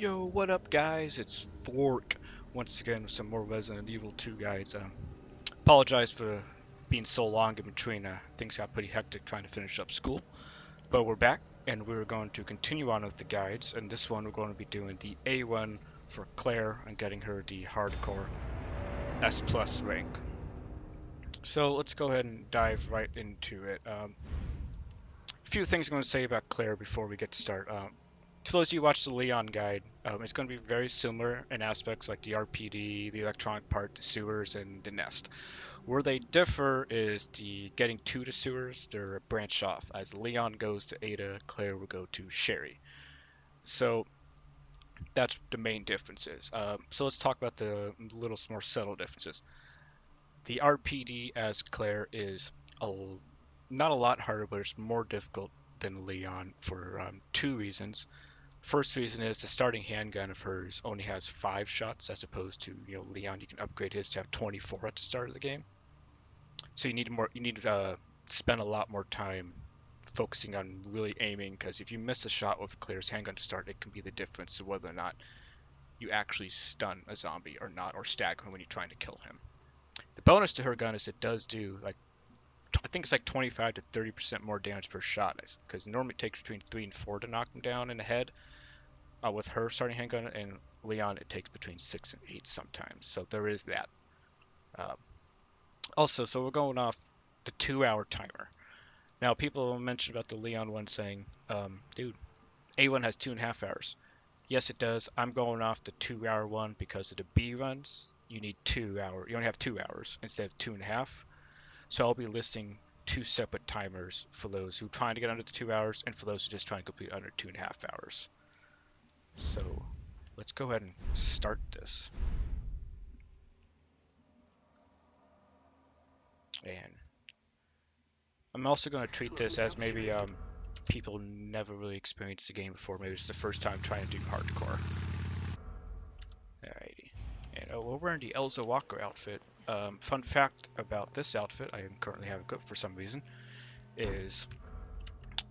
Yo, what up, guys? It's Fork once again with some more Resident Evil 2 guides. Apologize for being so long in between. Things got pretty hectic trying to finish up school, but we're back and we're going to continue on with the guides. And this one, we're going to be doing the A1 for Claire and getting her the hardcore S plus rank. So let's go ahead and dive right into it. A few things I'm going to say about Claire before we get to start. To those of you who watch the Leon guide, it's going to be very similar in aspects like the RPD, the electronic part, the sewers, and the nest. Where they differ is the getting to the sewers, they're branched off. As Leon goes to Ada, Claire will go to Sherry. So that's the main differences. So let's talk about the little more subtle differences. The RPD as Claire is a, not a lot harder, but it's more difficult than Leon for two reasons. First reason is the starting handgun of hers only has 5 shots as opposed to, Leon, you can upgrade his to have 24 at the start of the game. So you need to spend a lot more time focusing on really aiming, because if you miss a shot with Claire's handgun to start, it can be the difference to whether or not you actually stun a zombie or not, or stagger him when you're trying to kill him. The bonus to her gun is it does do I think it's like 25 to 30% more damage per shot, because normally it takes between 3 and 4 to knock him down in the head. With her starting handgun, and Leon it takes between 6 and 8 sometimes. So there is that. Uh, Also, so we're going off the 2-hour timer. Now, people mentioned about the Leon one saying, dude, A1 has 2.5 hours. Yes, it does. I'm going off the 2-hour one because of the B runs. You need 2 hours. You only have 2 hours instead of 2.5. So I'll be listing 2 separate timers for those who are trying to get under the 2 hours and for those who just trying to complete under 2.5 hours. So let's go ahead and start this. And I'm also going to treat this as maybe people never really experienced the game before. Maybe it's the first time trying to do hardcore. Alrighty. And we're wearing the Elza Walker outfit. Fun fact about this outfit, I am currently having it for some reason, is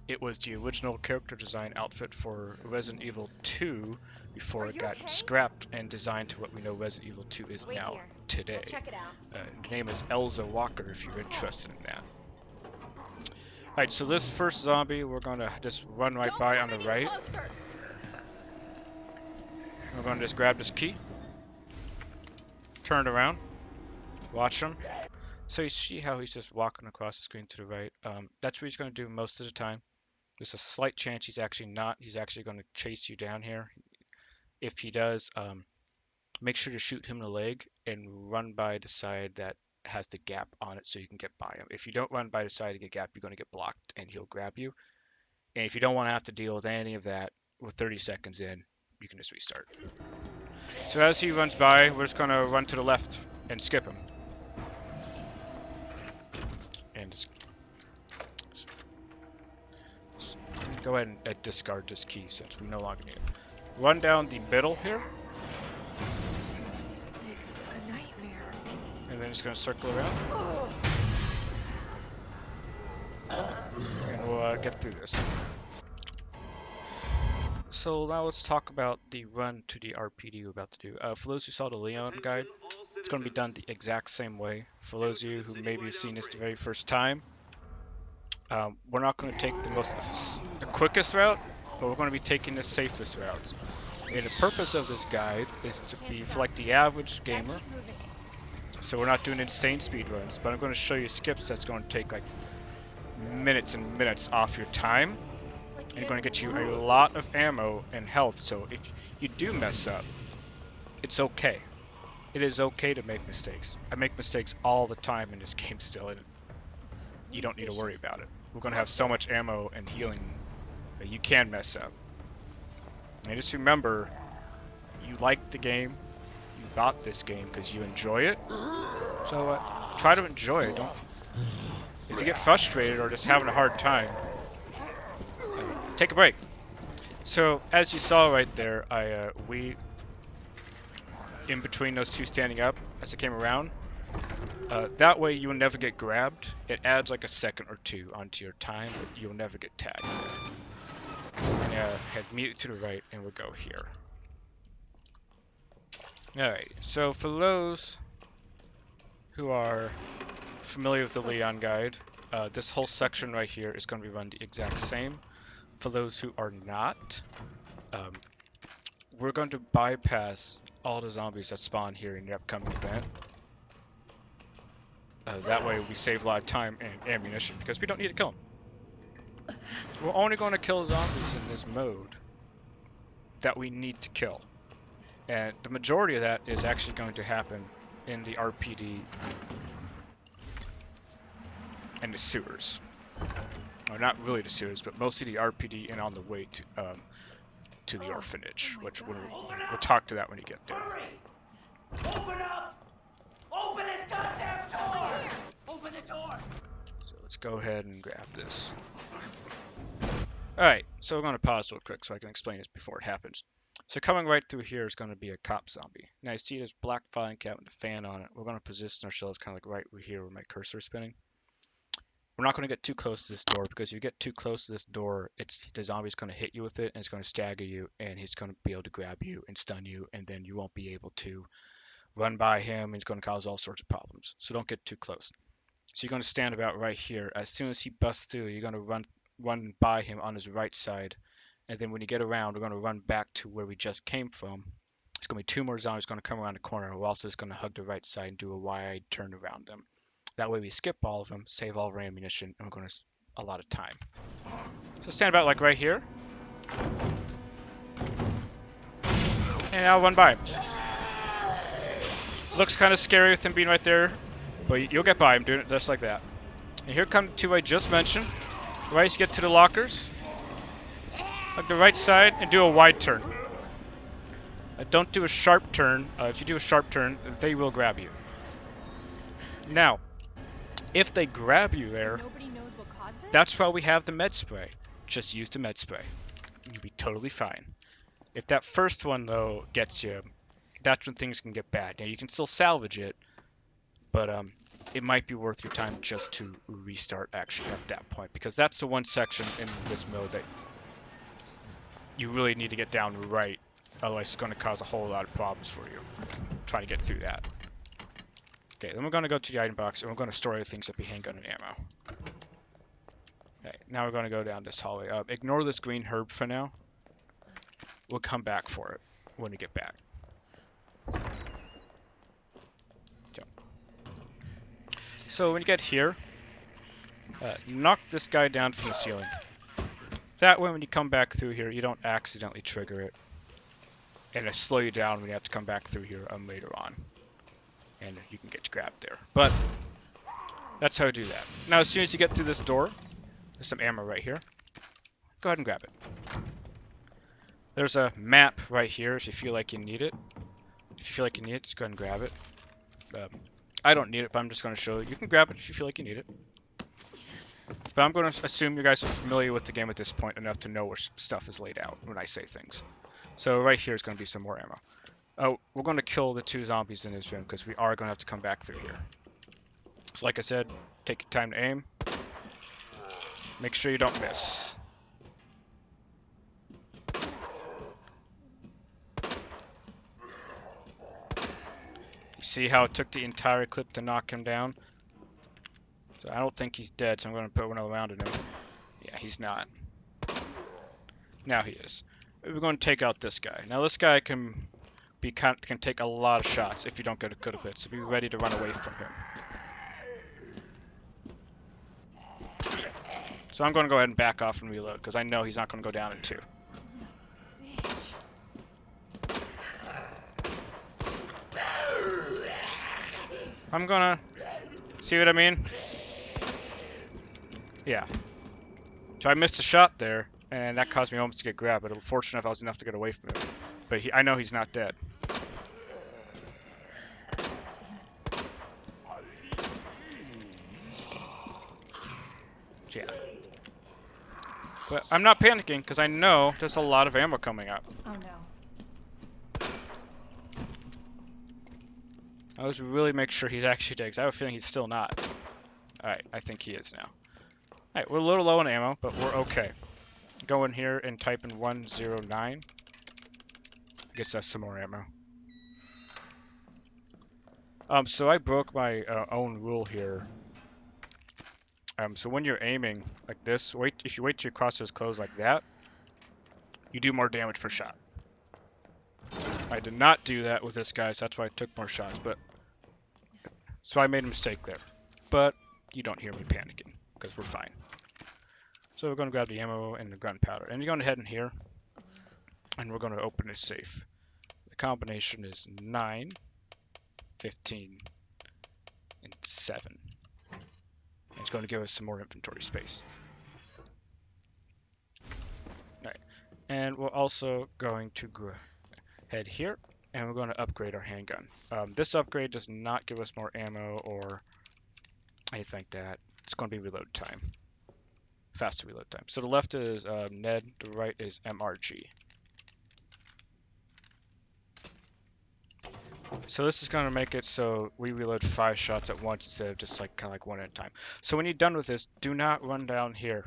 it was the original character design outfit for Resident Evil 2 before it got scrapped and designed to what we know Resident Evil 2 is now today. The name is Elza Walker if you're interested in that. Alright, so this first zombie we're going to just run right by on the right. We're going to just grab this key, turn it around, watch him. So you see how he's just walking across the screen to the right. That's what he's going to do most of the time. There's a slight chance he's actually not. He's actually going to chase you down here. If he does, make sure to shoot him in the leg and run by the side that has the gap on it so you can get by him. If you don't run by the side of the gap, you're going to get blocked and he'll grab you. And if you don't want to have to deal with any of that with 30 seconds in, you can just restart. So as he runs by, we're just going to run to the left and skip him. And just go ahead and discard this key since we no longer need it. Run down the middle here. It's like a nightmare. And then it's going to circle around. And we'll get through this. So now let's talk about the run to the RPD we're about to do. For those who saw the Leon guide, it's going to be done the exact same way. For those of you who maybe have seen this the very first time, we're not going to take the quickest route, but we're going to be taking the safest route. And the purpose of this guide is to be for like the average gamer. So we're not doing insane speed runs, but I'm going to show you skips that's going to take like minutes and minutes off your time. And going to get you a lot of ammo and health. So if you do mess up, it's okay. It is okay to make mistakes. I make mistakes all the time in this game still, and you don't need to worry about it. We're going to have so much ammo and healing that you can mess up. And just remember, you like the game, you bought this game because you enjoy it. So try to enjoy it. If you get frustrated or just having a hard time, take a break. So as you saw right there, we in between those two standing up as it came around. That way you will never get grabbed. It adds like a second or two onto your time, but you'll never get tagged. And head immediately to the right, and we'll go here. Alright, so for those who are familiar with the Leon guide, this whole section right here is going to be run the exact same. For those who are not, we're going to bypass all the zombies that spawn here in the upcoming event. That way we save a lot of time and ammunition because we don't need to kill them. We're only going to kill zombies in this mode that we need to kill. And the majority of that is actually going to happen in the RPD and the sewers. Well, not really the sewers, but mostly the RPD and on the way to the orphanage, which we'll talk to that when you get there. Hurry! Open up! Open this goddamn door! Open the door! So let's go ahead and grab this. Alright, so we're going to pause real quick so I can explain this before it happens. So coming right through here is going to be a cop zombie. Now you see this black filing cabinet with a fan on it. We're going to position ourselves kind of like right here where my cursor is spinning. We're not going to get too close to this door because if you get too close to this door, the zombie's going to hit you with it and it's going to stagger you and he's going to be able to grab you and stun you and then you won't be able to run by him and it's going to cause all sorts of problems. So don't get too close. So you're going to stand about right here. As soon as he busts through, you're going to run by him on his right side. And then when you get around, we're going to run back to where we just came from. It's going to be two more zombies going to come around the corner. We're also just going to hug the right side and do a wide turn around them. That way we skip all of them, save all of our ammunition, and we're going to a lot of time. So stand about like right here. And I'll run by him. Looks kind of scary with him being right there, but you'll get by him doing it just like that. And here come the two I just mentioned. Right, you get to the lockers. Hug the right side and do a wide turn. Don't do a sharp turn. If you do a sharp turn, they will grab you. Now, if they grab you there, that's why we have the med spray. Just use the med spray. You'll be totally fine. If that first one, though, gets you, that's when things can get bad. Now, you can still salvage it, but it might be worth your time just to restart actually at that point, because that's the one section in this mode that you really need to get down right. Otherwise, it's going to cause a whole lot of problems for you. Try to get through that. Okay, then we're going to go to the item box, and we're going to store the things that be handgun and ammo. Okay, now we're going to go down this hallway. Ignore this green herb for now. We'll come back for it when we get back. So when you get here, knock this guy down from the ceiling. That way when you come back through here, you don't accidentally trigger it. And it'll slow you down when you have to come back through here later on. And you can get grabbed there. But that's how you do that. Now as soon as you get through this door, there's some ammo right here. Go ahead and grab it. There's a map right here if you feel like you need it. If you feel like you need it, just go ahead and grab it. I don't need it, but I'm just going to show you. You can grab it if you feel like you need it. But I'm going to assume you guys are familiar with the game at this point enough to know where stuff is laid out when I say things. So right here is going to be some more ammo. Oh, we're going to kill the two zombies in this room because we are going to have to come back through here. So like I said, take your time to aim. Make sure you don't miss. You see how it took the entire clip to knock him down? So I don't think he's dead, so I'm going to put one around him. Yeah, he's not. Now he is. We're going to take out this guy. Now this guy can take a lot of shots if you don't get a good hit, so be ready to run away from him. So I'm going to go ahead and back off and reload, because I know he's not going to go down in two. I'm going to... See what I mean? Yeah. So I missed a shot there, and that caused me almost to get grabbed, but fortunate I was enough to get away from him. But I know he's not dead. Yeah. But I'm not panicking, because I know there's a lot of ammo coming up. Oh no. I was really make sure he's actually dead, because I have a feeling he's still not. Alright, I think he is now. Alright, we're a little low on ammo, but we're okay. Go in here and type in 109. Gets us some more ammo. So I broke my own rule here. So when you're aiming like this, if you wait till your crosshairs close like that, you do more damage per shot. I did not do that with this guy, so that's why I took more shots. So I made a mistake there. But you don't hear me panicking because we're fine. So we're going to grab the ammo and the gunpowder, and you're going to head in here, and we're going to open this safe. The combination is 9, 15, and 7. It's going to give us some more inventory space. Alright, and we're also going to head here, and we're going to upgrade our handgun. This upgrade does not give us more ammo or anything like that. It's going to be reload time. Faster reload time. So the left is Ned, the right is MRG. So this is going to make it so we reload 5 shots at once instead of just like kind of like one at a time. So when you're done with this, do not run down here.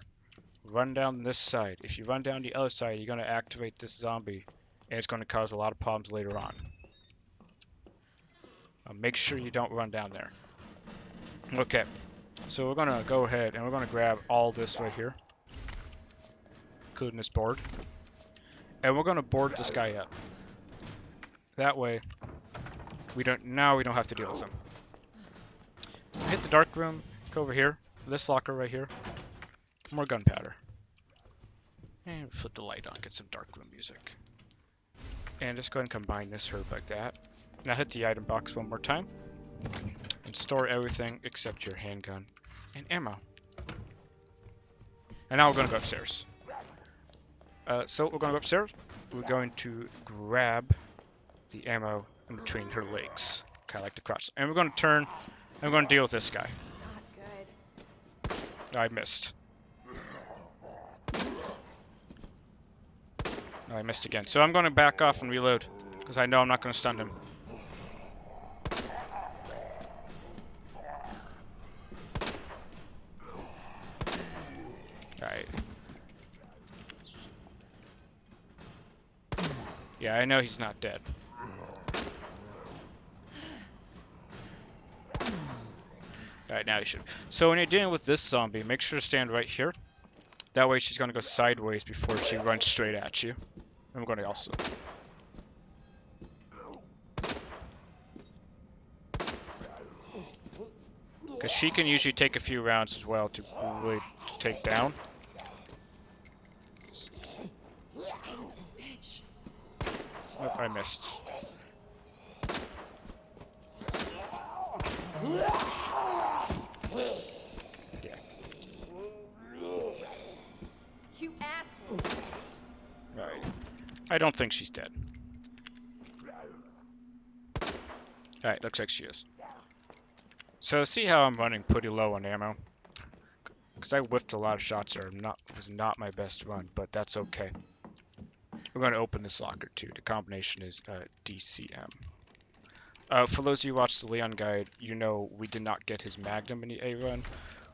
Run down this side. If you run down the other side, you're going to activate this zombie, and it's going to cause a lot of problems later on. Make sure you don't run down there. Okay, so we're going to go ahead and we're going to grab all this right here, including this board, and we're going to board this guy up. That way, we don't have to deal with him. Hit the dark room, go over here, this locker right here, more gunpowder. And flip the light on, get some dark room music. And just go ahead and combine this herb like that. Now hit the item box one more time, and store everything except your handgun and ammo. And now we're going to go upstairs. So we're going to go upstairs. We're going to grab the ammo in between her legs, kind of like the crotch. And we're going to turn, and we're going to deal with this guy. Not good. I missed. Oh, I missed again. So I'm going to back off and reload, because I know I'm not going to stun him. Alright. Yeah, I know he's not dead. Alright, now he should. So when you're dealing with this zombie, make sure to stand right here. That way she's going to go sideways before she runs straight at you. And we're going to also... Because she can usually take a few rounds as well to really take down. Oh, I missed. Yeah. You asshole. Alright. I don't think she's dead. Alright, looks like she is. So see how I'm running pretty low on ammo? Because I whiffed a lot of shots there. It was not my best run, but that's okay. We're going to open this locker too. The combination is DCM. For those of you who watched the Leon guide, you know we did not get his Magnum in the A run.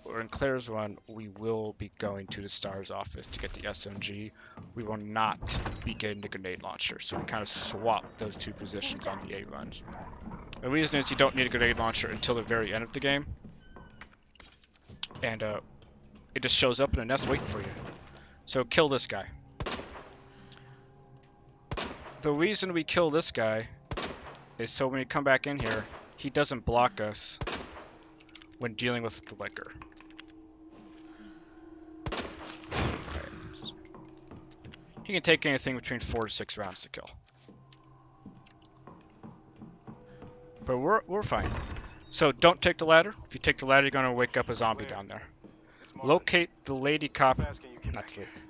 Or in Claire's run, we will be going to the STARS office to get the SMG. We will not be getting the grenade launcher, so we kind of swapped those two positions on the A runs. The reason is you don't need a grenade launcher until the very end of the game. And it just shows up in a nest waiting for you. So kill this guy. The reason we kill this guy is so when you come back in here, he doesn't block us when dealing with the liquor. He can take anything between 4 to 6 rounds to kill. But we're fine. So don't take the ladder. If you take the ladder, you're gonna wake up a zombie down there. Locate the lady cop,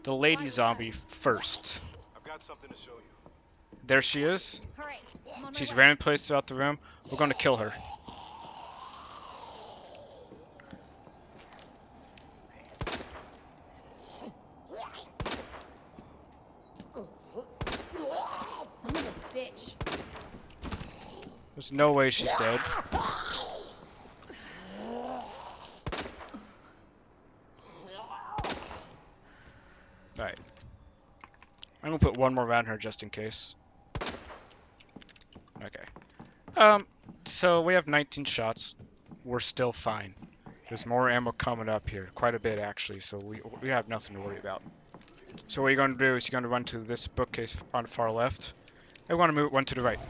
the lady zombie first. I've got something to show you. There she is. Hurry. I'm on my She's way. random placed throughout the room. We're gonna kill her. Son of a bitch. There's no way she's dead. Alright. I'm gonna put one more around her just in case. Okay. So we have 19 shots. We're still fine. There's more ammo coming up here, quite a bit actually, so we have nothing to worry about. So what you're going to do is you're going to run to this bookcase on the far left. And we want to move one to the right.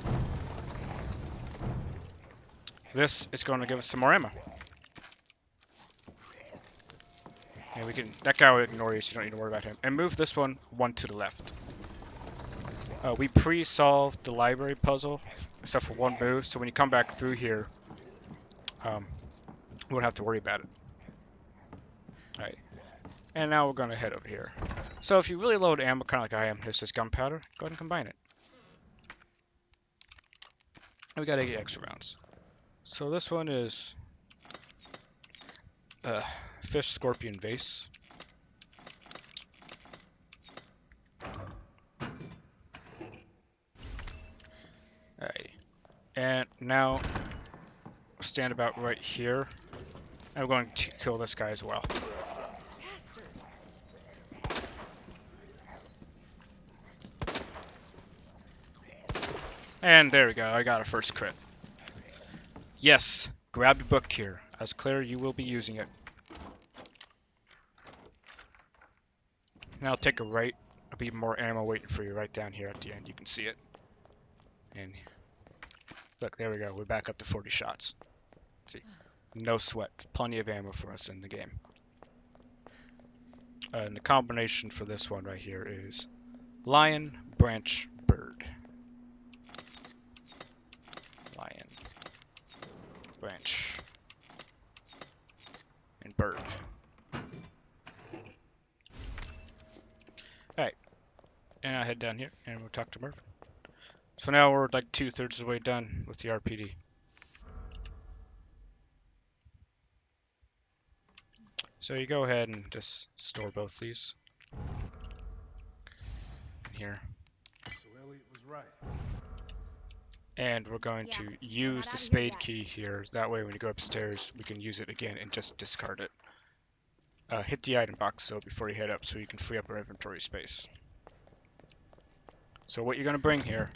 This is going to give us some more ammo. And we can, that guy will ignore you, so you don't need to worry about him. And move this one to the left. We pre-solved the library puzzle, except for one move, so when you come back through here, you won't have to worry about it. Alright. And now we're going to head over here. So if you really load ammo, kind of like I am, this is gunpowder, go ahead and combine it. And we got 80 extra rounds. So this one is Fish Scorpion Vase. Alright. And now stand about right here. And we're going to kill this guy as well. Bastard. And there we go, I got a first crit. Yes, grab the book here. As Claire, you will be using it. Now take a right. There'll be more ammo waiting for you right down here at the end. You can see it. And look, there we go. We're back up to 40 shots. See, no sweat. Plenty of ammo for us in the game. And the combination for this one right here is lion, branch, bird. Lion, branch, and bird. Alright, and I head down here and we'll talk to Mervin. So now we're like 2/3 of the way done with the RPD. So you go ahead and just store both these. Here. So Elliot was right. And we're going to use the spade key here. That way when you go upstairs, we can use it again and just discard it. Hit the item box so before you head up so you can free up our inventory space. So what you're going to bring here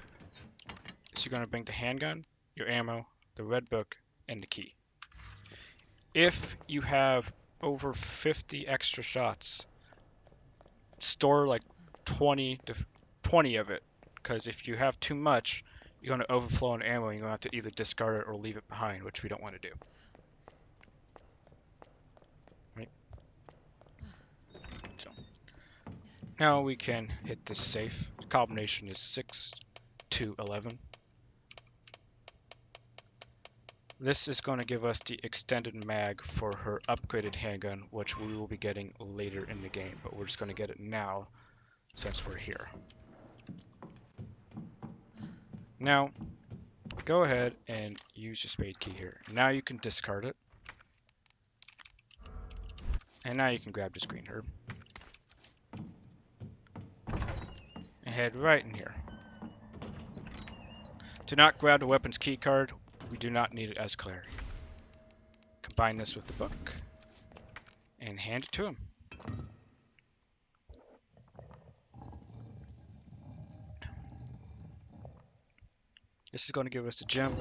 is you're going to bring the handgun, your ammo, the red book, and the key. If you have over 50 extra shots, store like 20 of it, because if you have too much, you're going to overflow on ammo and you're going to have to either discard it or leave it behind, which we don't want to do. Right? So now we can hit this safe. The combination is 6 to 11. This is going to give us the extended mag for her upgraded handgun, which we will be getting later in the game, but we're just going to get it now since we're here. Now, go ahead and use your spade key here. Now you can discard it. And now you can grab this green herb. And head right in here. Do not grab the weapons key card. We do not need it as Claire. Combine this with the book. And hand it to him. This is going to give us a gem,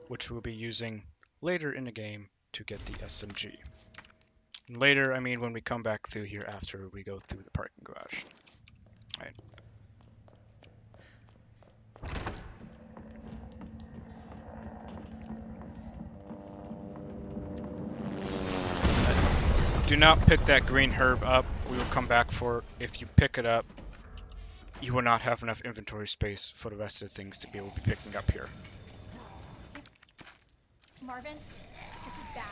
which we'll be using later in the game to get the SMG. And later, I mean when we come back through here after we go through the parking garage. Alright. Do not pick that green herb up. We will come back for it. If you pick it up, you will not have enough inventory space for the rest of the things to be able to be picking up here. Marvin, this is bad.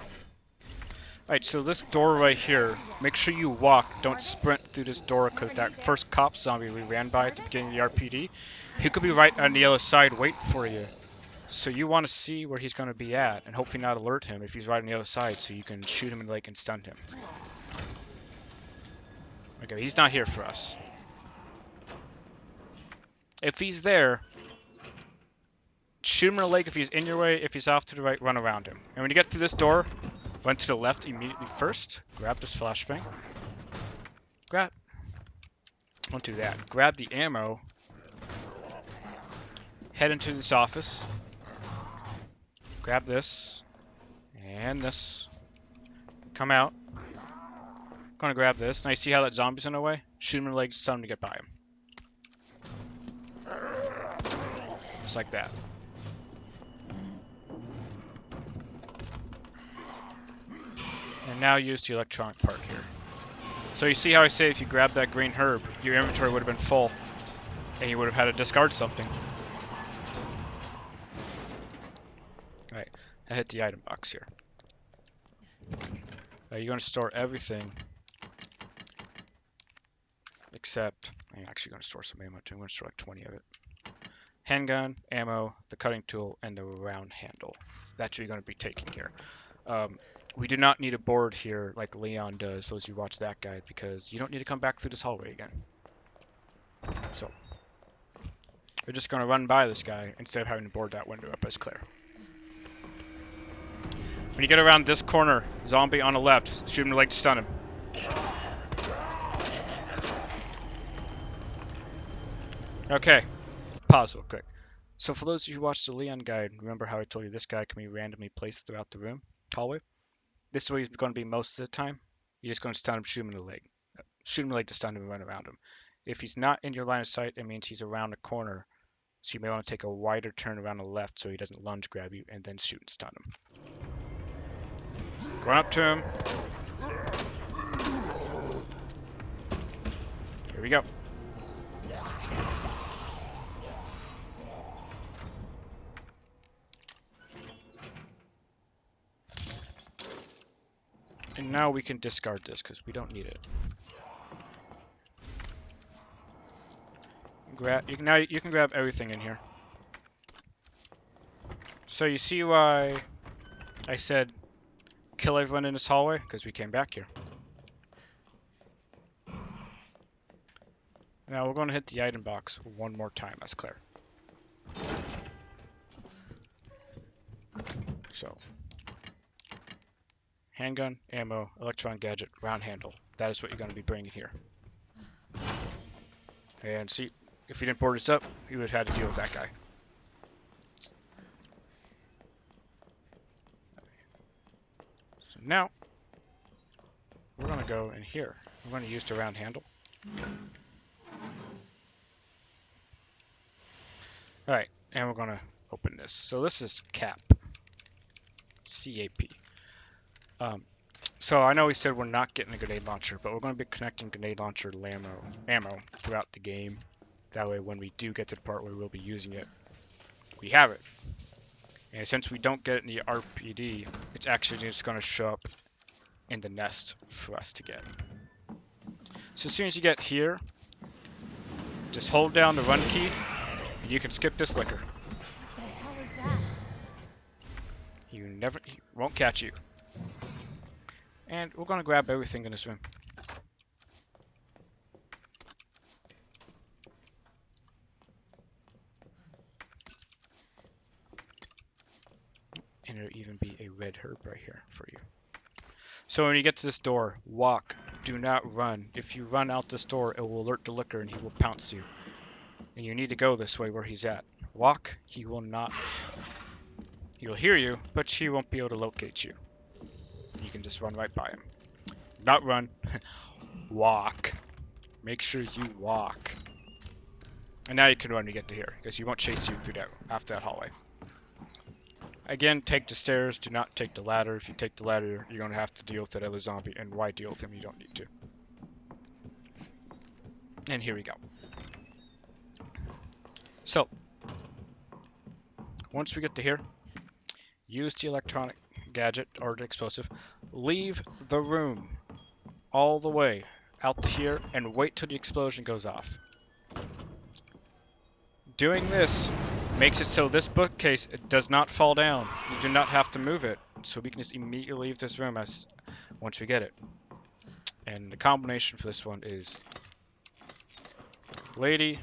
Alright, so this door right here, make sure you walk, don't sprint through this door, because that first cop zombie we ran by at the beginning of the RPD, he could be right on the other side waiting for you. So you want to see where he's going to be at, and hopefully not alert him if he's right on the other side, so you can shoot him in the leg and stun him. Okay, he's not here for us. If he's there, shoot him in the leg if he's in your way. If he's off to the right, run around him. And when you get to this door, run to the left immediately first. Grab this flashbang. Don't do that. Grab the ammo. Head into this office. grab this and this. Come out. Gonna grab this. Now you see how that zombie's in the way? Shoot him in the legs, tell him to get by him. Just like that. And now use the electronic part here. So you see how I say if you grab that green herb, your inventory would have been full, and you would have had to discard something. Alright, I hit the item box here. You're going to store everything, except, I'm actually going to store some ammo too. I'm going to store like 20 of it. Handgun, ammo, the cutting tool, and the round handle. That's what you're going to be taking here. We do not need a board here like Leon does, those who watch that guide, because you don't need to come back through this hallway again. So, we're just going to run by this guy instead of having to board that window up as Claire. When you get around this corner, zombie on the left, shoot him in the leg to stun him. Okay, pause real quick. So for those of you who watched the Leon guide, remember how I told you this guy can be randomly placed throughout the room, hallway? This is where he's going to be most of the time. You're just going to stun him, shoot him in the leg. Shoot him in the leg to stun him and run around him. If he's not in your line of sight, it means he's around the corner. So you may want to take a wider turn around the left so he doesn't lunge grab you and then shoot and stun him. Going up to him. Here we go. And now we can discard this because we don't need it. You can grab everything in here. So you see why I said kill everyone in this hallway? Because we came back here. Now we're going to hit the item box one more time. That's clear. So, handgun, ammo, electron gadget, round handle. That is what you're going to be bringing here. And see, if you didn't board this up, you would have had to deal with that guy. So now, we're going to go in here. We're going to use the round handle. Alright, and we're going to open this. So this is CAP. C-A-P. So I know we said we're not getting a grenade launcher, but we're going to be connecting grenade launcher to ammo throughout the game. That way when we do get to the part where we'll be using it, we have it. And since we don't get it in the RPD, it's actually just going to show up in the nest for us to get. So as soon as you get here, just hold down the run key, and you can skip this licker. What the hell is that? He won't catch you. And we're going to grab everything in this room. And there'll even be a red herb right here for you. So when you get to this door, walk. Do not run. If you run out this door, it will alert the licker and he will pounce you. And you need to go this way where he's at. Walk. He will not. He'll hear you, but he won't be able to locate you. You can just run right by him. Not run. Walk. Make sure you walk. And now you can run when you get to here, because he won't chase you through that after that hallway. Again, take the stairs. Do not take the ladder. If you take the ladder, you're going to have to deal with that other zombie. And why deal with him? You don't need to. And here we go. So, once we get to here, use the electronic gadget or the explosive. Leave the room all the way out to here and wait till the explosion goes off. Doing this makes it so this bookcase does not fall down. You do not have to move it, so we can just immediately leave this room once we get it. And the combination for this one is lady,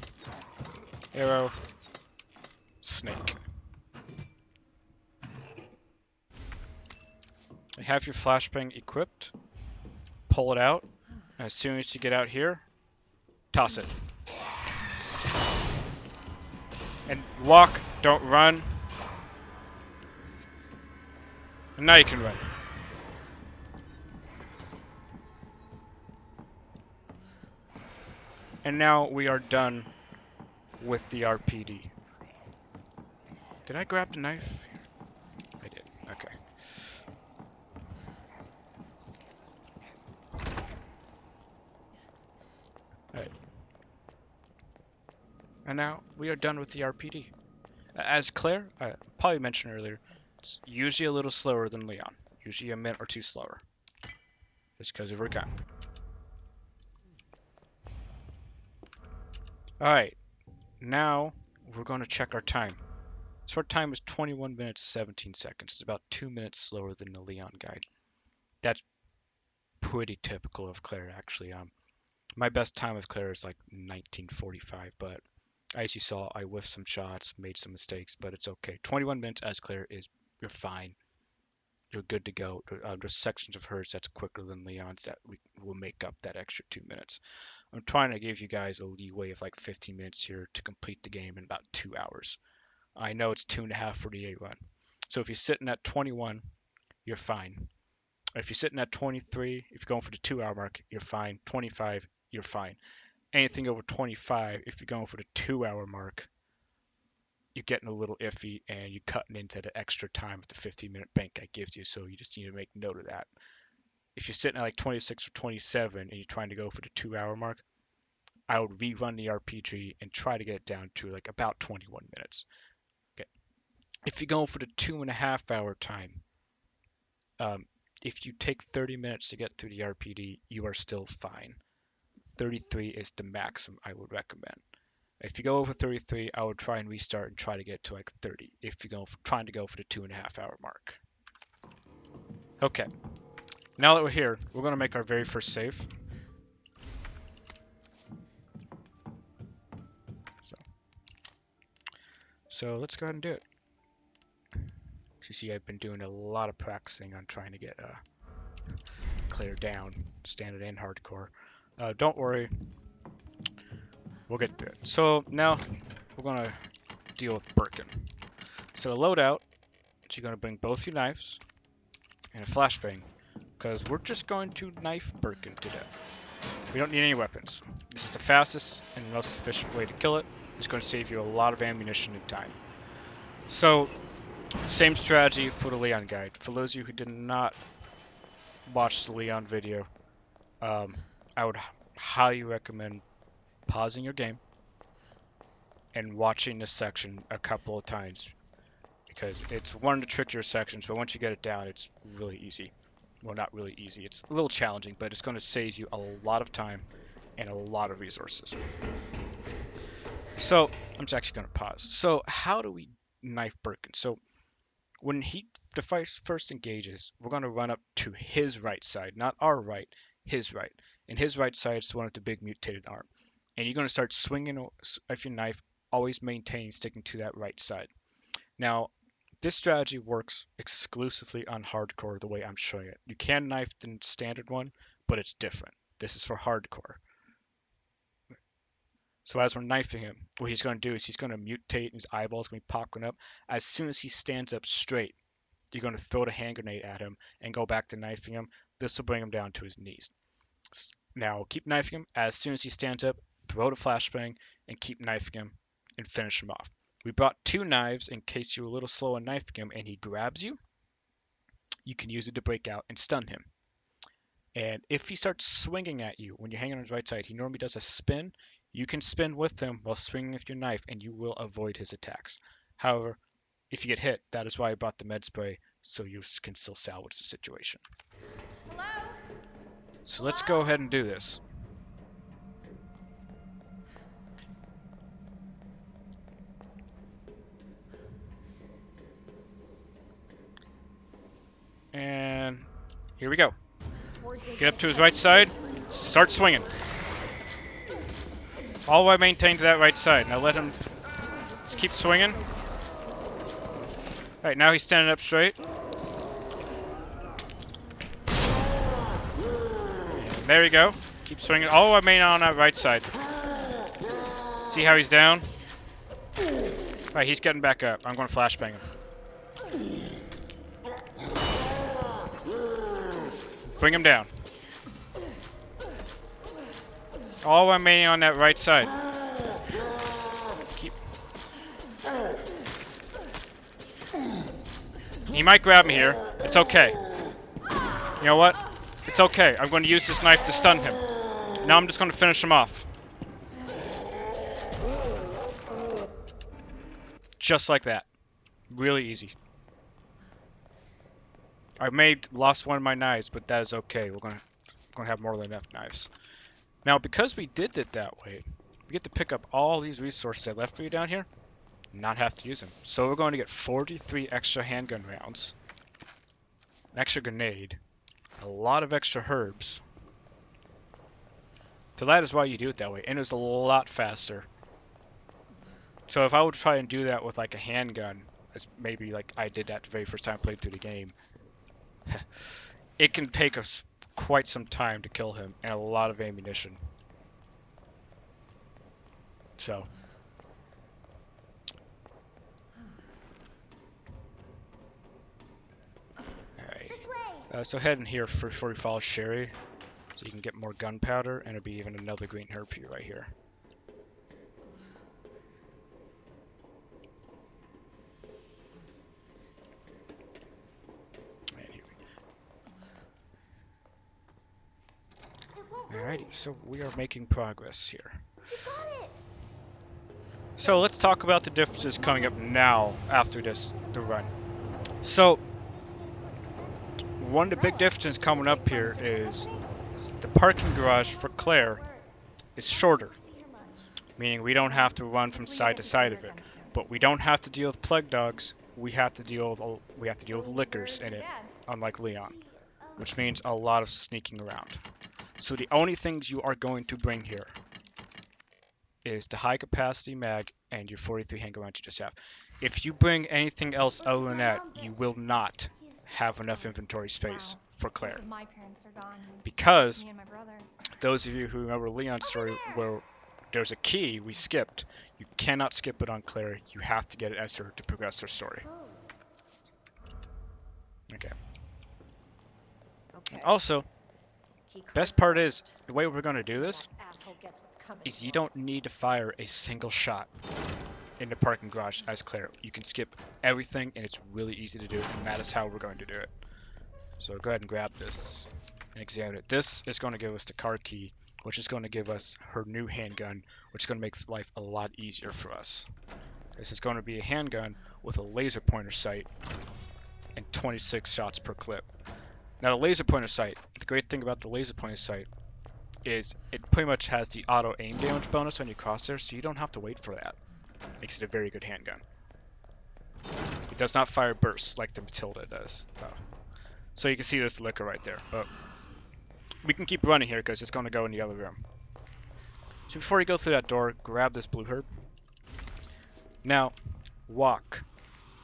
arrow, snake. You have your flashbang equipped. Pull it out. As soon as you get out here, toss it. And walk, don't run. And now you can run. And now we are done with the RPD. Did I grab the knife? I did. Okay. Alright. And now we are done with the RPD. As Claire, I probably mentioned earlier, it's usually a little slower than Leon. Usually a minute or two slower. Just because of her gun. Alright. Now we're going to check our time. So our time is 21 minutes 17 seconds. It's about 2 minutes slower than the Leon guide. That's pretty typical of Claire, actually. My best time with Claire is like 1945, but as you saw, I whiffed some shots, made some mistakes, but it's okay. 21 minutes as Claire is, you're fine. You're good to go. There's sections of hers that's quicker than Leon's that we will make up that extra 2 minutes. I'm trying to give you guys a leeway of like 15 minutes here to complete the game in about 2 hours. I know it's 2.5 for the A run. So if you're sitting at 21, you're fine. If you're sitting at 23, if you're going for the 2 hour mark, you're fine. 25, you're fine. Anything over 25, if you're going for the 2 hour mark, you're getting a little iffy and you're cutting into the extra time with the 15-minute bank I gives you. So you just need to make note of that. If you're sitting at like 26 or 27 and you're trying to go for the 2 hour mark, I would rerun the RPG and try to get it down to like about 21 minutes. Okay. If you're going for the 2.5 hour time, if you take 30 minutes to get through the RPD, you are still fine. 33 is the maximum I would recommend. If you go over 33, I would try and restart and try to get to like 30 if you're trying to go for the 2.5 hour mark. Okay, now that we're here, we're going to make our very first save. So let's go ahead and do it. As you see, I've been doing a lot of practicing on trying to get Claire down, standard and hardcore. Don't worry, we'll get through it. So now we're going to deal with Birkin. So to load out, you're going to bring both your knives and a flashbang, because we're just going to knife Birkin to death. We don't need any weapons. This is the fastest and most efficient way to kill it. It's going to save you a lot of ammunition and time. So, same strategy for the Leon guide. For those of you who did not watch the Leon video, I would highly recommend pausing your game and watching this section a couple of times, because it's one of the trickier sections, but once you get it down, it's really easy. Well, not really easy. It's a little challenging, but it's going to save you a lot of time and a lot of resources. So, I'm just actually going to pause. So, how do we knife Birkin? So, when the fight first engages, we're going to run up to his right side, not our right, his right. And his right side is the one with the big mutated arm. And you're going to start swinging with your knife, always maintaining sticking to that right side. Now, this strategy works exclusively on hardcore the way I'm showing it. You can knife the standard one, but it's different. This is for hardcore. So as we're knifing him, what he's going to do is he's going to mutate, and his eyeballs going to be popping up. As soon as he stands up straight, you're going to throw the hand grenade at him and go back to knifing him. This will bring him down to his knees. Now keep knifing him. As soon as he stands up, throw the flashbang and keep knifing him and finish him off. We brought 2 knives in case you're a little slow on knifing him and he grabs you. You can use it to break out and stun him. And if he starts swinging at you when you're hanging on his right side, he normally does a spin. You can spin with him while swinging with your knife, and you will avoid his attacks. However, if you get hit, that is why I brought the med spray, so you can still salvage the situation. Hello? So let's go ahead and do this. And here we go. Get up to his right side, start swinging. All the way maintain to that right side. Now let him just keep swinging. Alright, now he's standing up straight. And there you go. Keep swinging. All the way main on that right side. See how he's down? Alright, he's getting back up. I'm going to flashbang him. Bring him down. All remaining on that right side. Keep. He might grab me here. It's okay. You know what? It's okay. I'm going to use this knife to stun him. Now I'm just going to finish him off. Just like that. Really easy. I lost one of my knives, but that is okay. We're gonna have more than enough knives. Now, because we did it that way, we get to pick up all these resources I left for you down here, and not have to use them. So we're going to get 43 extra handgun rounds, an extra grenade, a lot of extra herbs. So that is why you do it that way, and it's a lot faster. So if I would try and do that with like a handgun, as maybe like I did that the very first time I played through the game, it can take us quite some time to kill him and a lot of ammunition. So. Alright. So head in here before we follow Sherry, so you can get more gunpowder, and it'll be even another green herb for you right here. Alrighty, so we are making progress here. So let's talk about the differences coming up now after the run. So one of the big differences coming up here is the parking garage for Claire is shorter, meaning we don't have to run from side to side of it. But we don't have to deal with plague dogs. We have to deal with lickers in it, unlike Leon, which means a lot of sneaking around. So the only things you are going to bring here is the high capacity mag and your 43 handgun rounds you just have. If you bring anything else other than that, you will not have enough inventory space for Claire. Because those of you who remember Leon's story where there's a key we skipped, you cannot skip it on Claire. You have to get it as her to progress her story. Okay. And also, best part is, the way we're going to do this is you don't need to fire a single shot in the parking garage as Claire. You can skip everything, and it's really easy to do, and that is how we're going to do it. So go ahead and grab this and examine it. This is going to give us the car key, which is going to give us her new handgun, which is going to make life a lot easier for us. This is going to be a handgun with a laser pointer sight and 26 shots per clip. Now the laser pointer sight, the great thing about the laser pointer sight is it pretty much has the auto aim damage bonus on your crosshair, so you don't have to wait for that. Makes it a very good handgun. It does not fire bursts like the Matilda does. So you can see this licker right there. But we can keep running here because it's going to go in the other room. So before you go through that door, grab this blue herb. Now, walk.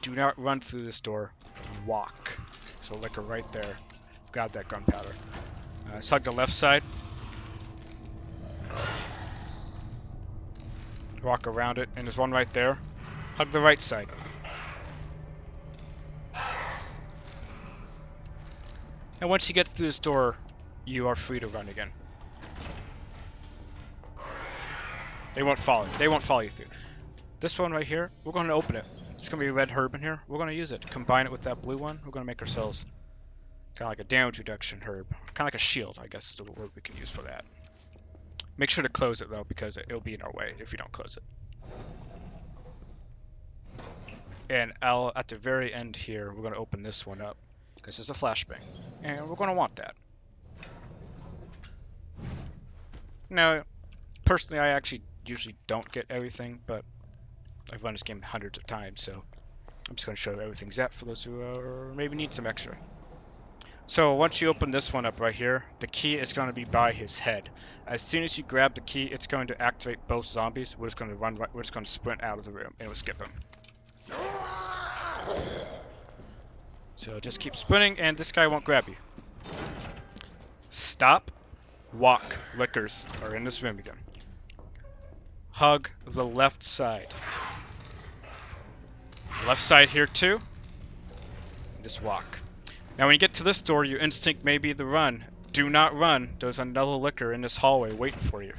Do not run through this door. Walk. So licker right there. Grab that gunpowder. Let's hug the left side. Walk around it, and there's one right there. Hug the right side. And once you get through this door, you are free to run again. They won't follow you. They won't follow you through. This one right here, we're going to open it. It's going to be a red herb in here. We're going to use it. Combine it with that blue one. We're going to make ourselves kind of like a damage reduction herb. Kind of like a shield, I guess is the word we can use for that. Make sure to close it though, because it'll be in our way if you don't close it. And at the very end here, we're going to open this one up, because it's a flashbang. And we're going to want that. Now, personally, I actually usually don't get everything, but I've run this game hundreds of times, so I'm just going to show you everything's at for those who maybe need some extra. So once you open this one up right here, the key is going to be by his head. As soon as you grab the key, it's going to activate both zombies. We're just going to we're just going to sprint out of the room, and we'll skip him. So just keep sprinting, and this guy won't grab you. Stop, walk, lickers are in this room again. Hug the left side. Left side here too. And just walk. Now when you get to this door, your instinct may be to run. Do not run. There's another licker in this hallway waiting for you.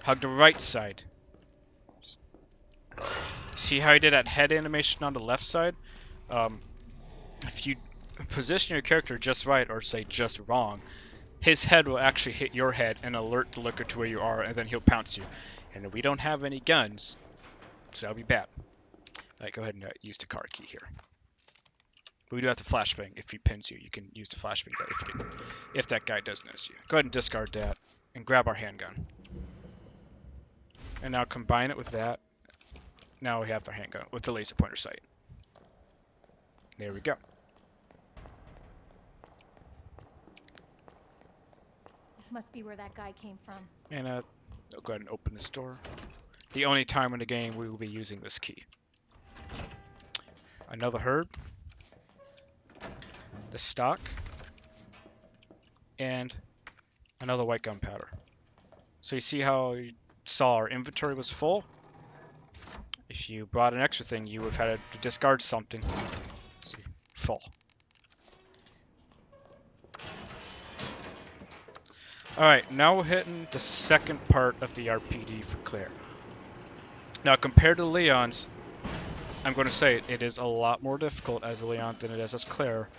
Hug the right side. See how I did that head animation on the left side? If you position your character just right, or say just wrong, his head will actually hit your head and alert the licker to where you are, and then he'll pounce you. And we don't have any guns, so that'll be bad. Alright, go ahead and use the card key here. But we do have the flashbang. If he pins you, you can use the flashbang if that guy does notice you. Go ahead and discard that, and grab our handgun. And now combine it with that. Now we have the handgun with the laser pointer sight. There we go. Must be where that guy came from. And I'll go ahead and open this door. The only time in the game we will be using this key. Another herb. The stock. And another white gunpowder. So you see how you saw our inventory was full? If you brought an extra thing, you would have had to discard something. See, full. Alright, now we're hitting the second part of the RPD for Claire. Now, compared to Leon's, I'm going to say it is a lot more difficult as a Leon than it is as Claire,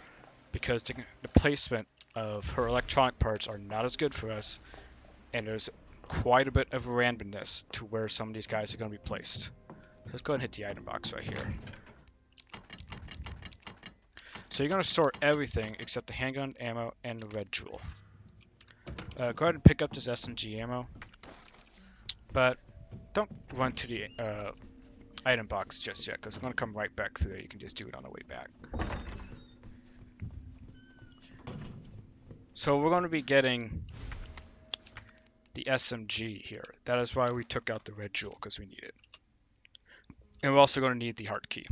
because the placement of her electronic parts are not as good for us, and there's quite a bit of randomness to where some of these guys are going to be placed. Let's go ahead and hit the item box right here. So you're going to store everything except the handgun, ammo, and the red jewel. Go ahead and pick up this SMG ammo, but don't run to the item box just yet, because we're going to come right back through there. You can just do it on the way back. So we're going to be getting the SMG here. That is why we took out the red jewel, because we need it. And we're also going to need the heart key.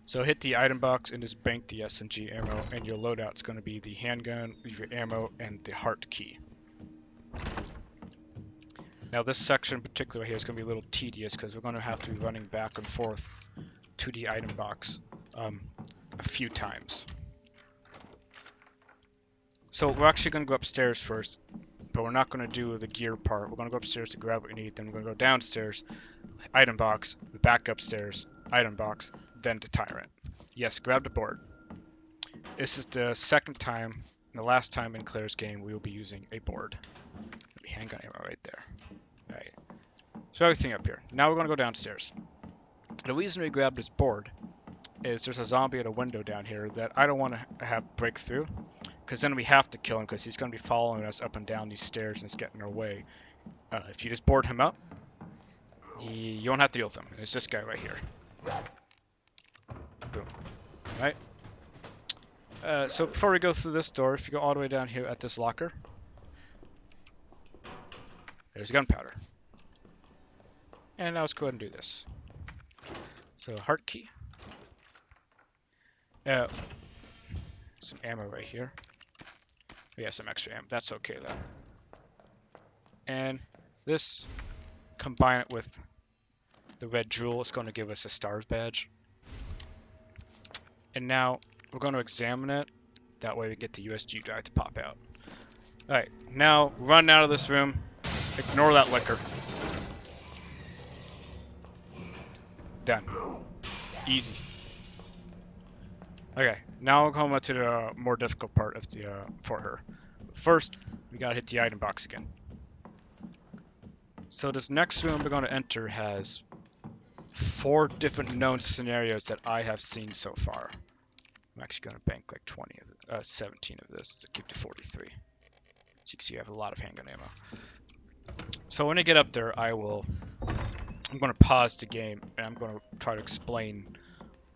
So hit the item box and just bank the SMG ammo, and your loadout's going to be the handgun, your ammo, and the heart key. Now this section in particular here is going to be a little tedious because we're going to have to be running back and forth to the item box a few times. So we're actually going to go upstairs first, but we're not going to do the gear part. We're going to go upstairs to grab what we need, then we're going to go downstairs, item box, back upstairs, item box, then to Tyrant. Yes, grab the board. This is the second time, and the last time in Claire's game, we will be using a board. Handgun ammo right there. Alright. So everything up here. Now we're going to go downstairs. The reason we grabbed this board is there's a zombie at a window down here that I don't want to have break through, because then we have to kill him because he's going to be following us up and down these stairs and it's getting in our way. If you just board him up, you don't have to deal with him. It's this guy right here. Boom. Right? So before we go through this door, if you go all the way down here at this locker, there's gunpowder. And now let's go ahead and do this. So heart key. Some ammo right here. We have some extra ammo. That's okay though. And this, combine it with the red jewel, it's going to give us a stars badge. And now we're going to examine it. That way we get the USB drive to pop out. Alright, now run out of this room. Ignore that liquor. Done. Easy. Okay, now we'll come up to the more difficult part of the for her. First, we gotta hit the item box again. So this next room we're going to enter has 4 different known scenarios that I have seen so far. I'm actually going to bank like 17 of this to keep to 43. As you can see, I have a lot of handgun ammo. So when I get up there, I'm going to pause the game and I'm going to try to explain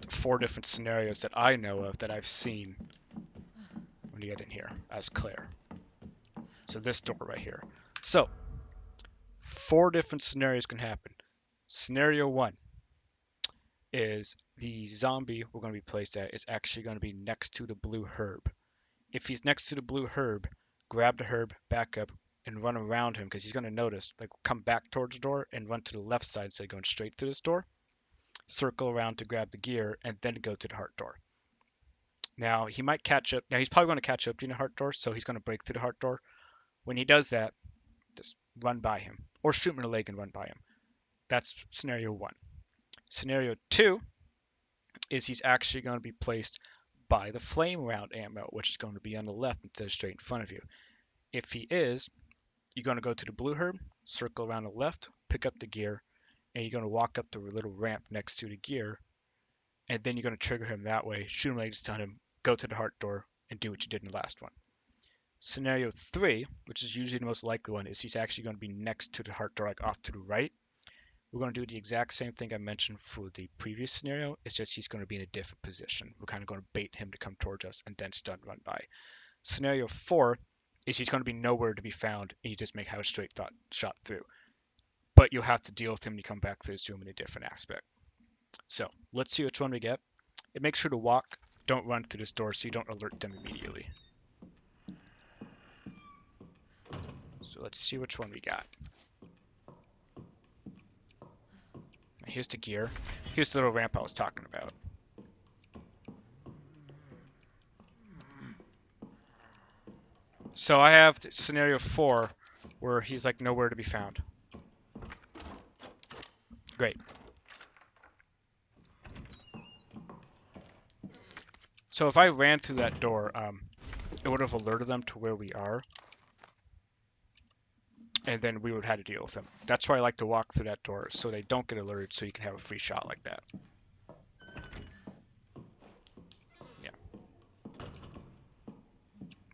the 4 different scenarios that I know of that I've seen when you get in here as Claire. So this door right here. So 4 different scenarios can happen. Scenario 1 is the zombie we're going to be placed at is actually going to be next to the blue herb. If he's next to the blue herb, grab the herb, back up, and run around him because he's going to notice, like come back towards the door and run to the left side instead of going straight through this door. circle around to grab the gear, and then go to the heart door. Now, he might catch up. Now, he's probably going to catch up to the heart door, so he's going to break through the heart door. When he does that, just run by him, or shoot him in the leg and run by him. That's scenario 1. Scenario 2 is he's actually going to be placed by the flame round ammo, which is going to be on the left instead of straight in front of you. If he is, you're going to go to the blue herb, circle around the left, pick up the gear, and you're going to walk up the little ramp next to the gear, and then you're going to trigger him that way, shoot him, to stun him, go to the heart door, and do what you did in the last one. Scenario 3, which is usually the most likely one, is he's actually going to be next to the heart door, like off to the right. We're going to do the exact same thing I mentioned for the previous scenario. It's just he's going to be in a different position. We're kind of going to bait him to come towards us and then stun run by. Scenario 4 is he's going to be nowhere to be found, and you just have a straight shot through. But you'll have to deal with him when you come back through Zoom in a different aspect. So let's see which one we get. And make sure to walk, don't run through this door so you don't alert them immediately. So let's see which one we got. Here's the gear. Here's the little ramp I was talking about. So I have scenario 4 where he's like nowhere to be found. Great. So if I ran through that door, it would have alerted them to where we are. And then we would have to deal with them. That's why I like to walk through that door, so they don't get alerted, so you can have a free shot like that. Yeah.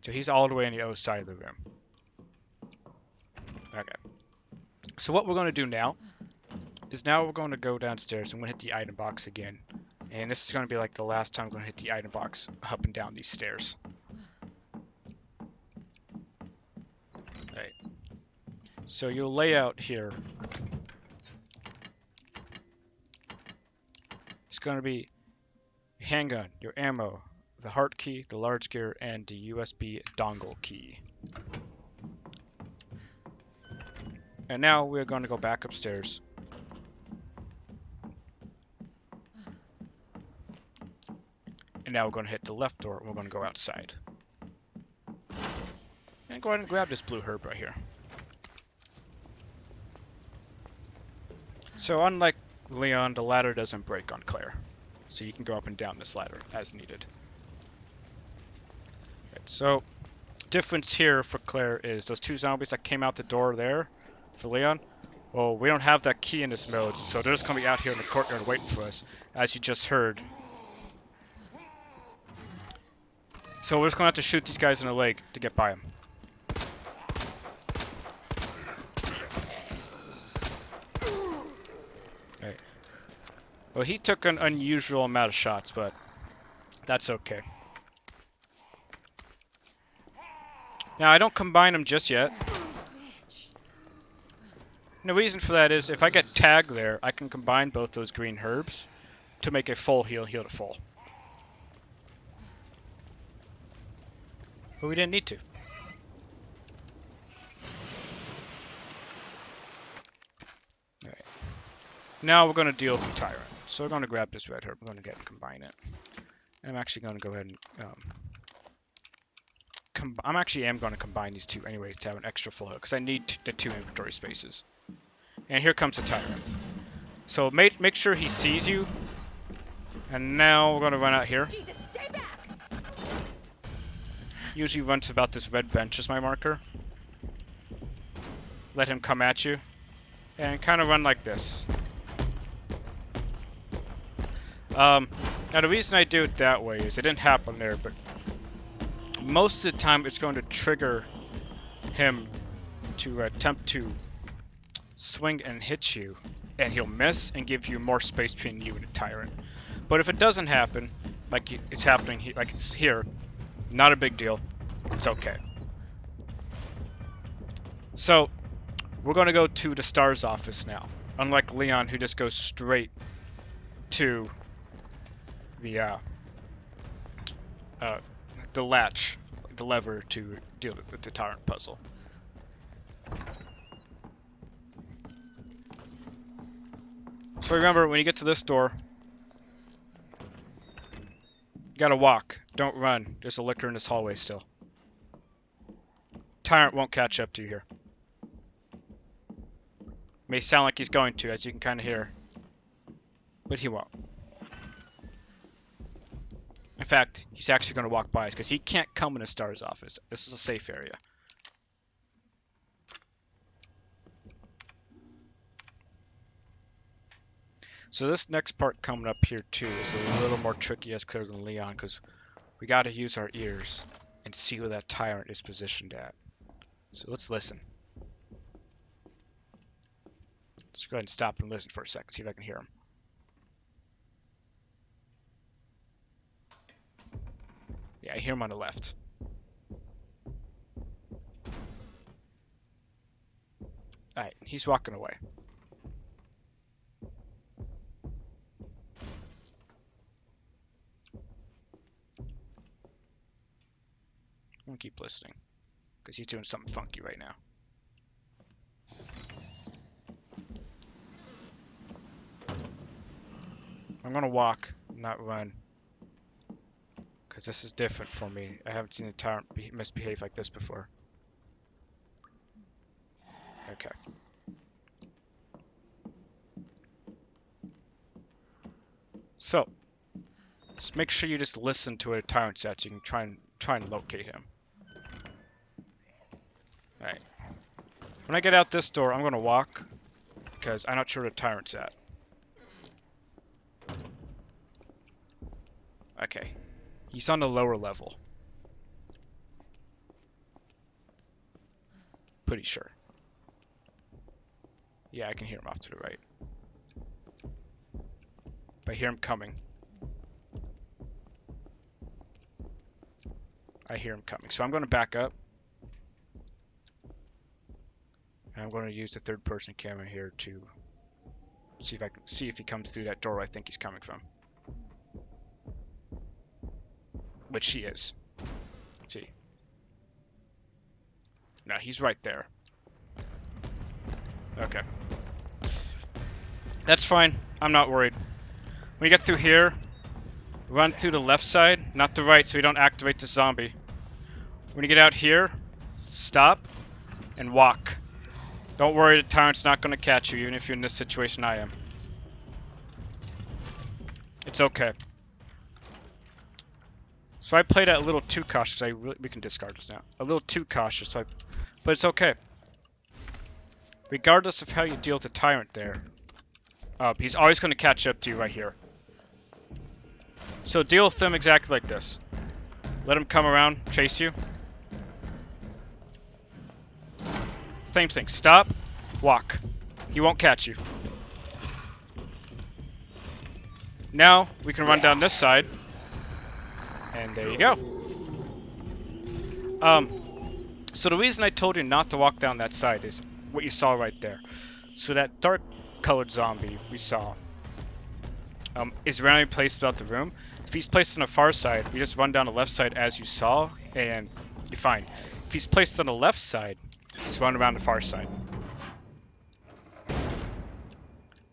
So he's all the way on the other side of the room. Okay. So what we're going to do now is we're going to go downstairs and we're going to hit the item box again. And this is going to be like the last time I'm going to hit the item box up and down these stairs. Right. So you'll lay out here. It's going to be handgun, your ammo, the heart key, the large gear, and the USB dongle key. And now we're going to go back upstairs. And now we're going to hit the left door and we're going to go outside. And go ahead and grab this blue herb right here. So unlike Leon, the ladder doesn't break on Claire. So you can go up and down this ladder as needed. Right, so difference here for Claire is those 2 zombies that came out the door there for Leon. Well, we don't have that key in this mode, so they're just going to be out here in the courtyard waiting for us, as you just heard. So we're just going to have to shoot these guys in the leg to get by them. Right. Well, he took an unusual amount of shots, but that's okay. Now, I don't combine them just yet. And the reason for that is if I get tagged there, I can combine both those green herbs to make a full heal to full. But we didn't need to. Alright. Now we're going to deal with the Tyrant. So we're going to grab this red herb. We're going to get and combine it. And I'm actually going to go ahead and... I'm going to combine these 2 anyways to have an extra full heal. Because I need the 2 inventory spaces. And here comes the Tyrant. So make sure he sees you. And now we're going to run out here. Jesus, stay back! Usually run to about this red bench as my marker. Let him come at you. And kind of run like this. Now the reason I do it that way is it didn't happen there, but most of the time it's going to trigger him to attempt to swing and hit you, and he'll miss and give you more space between you and the Tyrant. But if it doesn't happen, like it's happening, like it's here, not a big deal. It's okay. So, we're going to go to the STARS office now. Unlike Leon, who just goes straight to the latch, the lever to deal with the Tyrant puzzle. So remember, when you get to this door, you gotta walk. Don't run. There's a licker in this hallway still. Tyrant won't catch up to you here. May sound like he's going to, as you can kind of hear. But he won't. In fact, he's actually going to walk by us, because he can't come in a star's office. This is a safe area. So this next part coming up here too is a little more tricky as clear than Leon, because we got to use our ears and see where that tyrant is positioned at. So let's listen. Let's go ahead and stop and listen for a second, see if I can hear him. Yeah, I hear him on the left. Alright, he's walking away. I'm gonna keep listening, because he's doing something funky right now. I'm gonna walk, not run, because this is different for me. I haven't seen a tyrant misbehave like this before. Okay. So, just make sure you just listen to a tyrant's at so you can try and locate him. Alright. When I get out this door, I'm gonna walk, because I'm not sure where the tyrant's at. Okay. He's on the lower level. Pretty sure. Yeah, I can hear him off to the right. But I hear him coming. I hear him coming. So I'm going to back up. And I'm going to use the third person camera here to see if I can see if he comes through that door I think he's coming from. Which he is. Let's see. No, he's right there. Okay. That's fine. I'm not worried. When you get through here, run through the left side, not the right, so you don't activate the zombie. When you get out here, stop and walk. Don't worry, the tyrant's not going to catch you, even if you're in this situation I am. It's okay. So I played it a little too cautious. We can discard this now. A little too cautious, but it's okay. Regardless of how you deal with the tyrant there, he's always going to catch up to you right here. So deal with them exactly like this. Let him come around, chase you. Same thing. Stop, walk. He won't catch you. Now we can run down this side. And there you go. So the reason I told you not to walk down that side is what you saw right there. So that dark colored zombie we saw is randomly placed throughout the room. If he's placed on the far side, you just run down the left side as you saw, and you're fine. If he's placed on the left side, just run around the far side.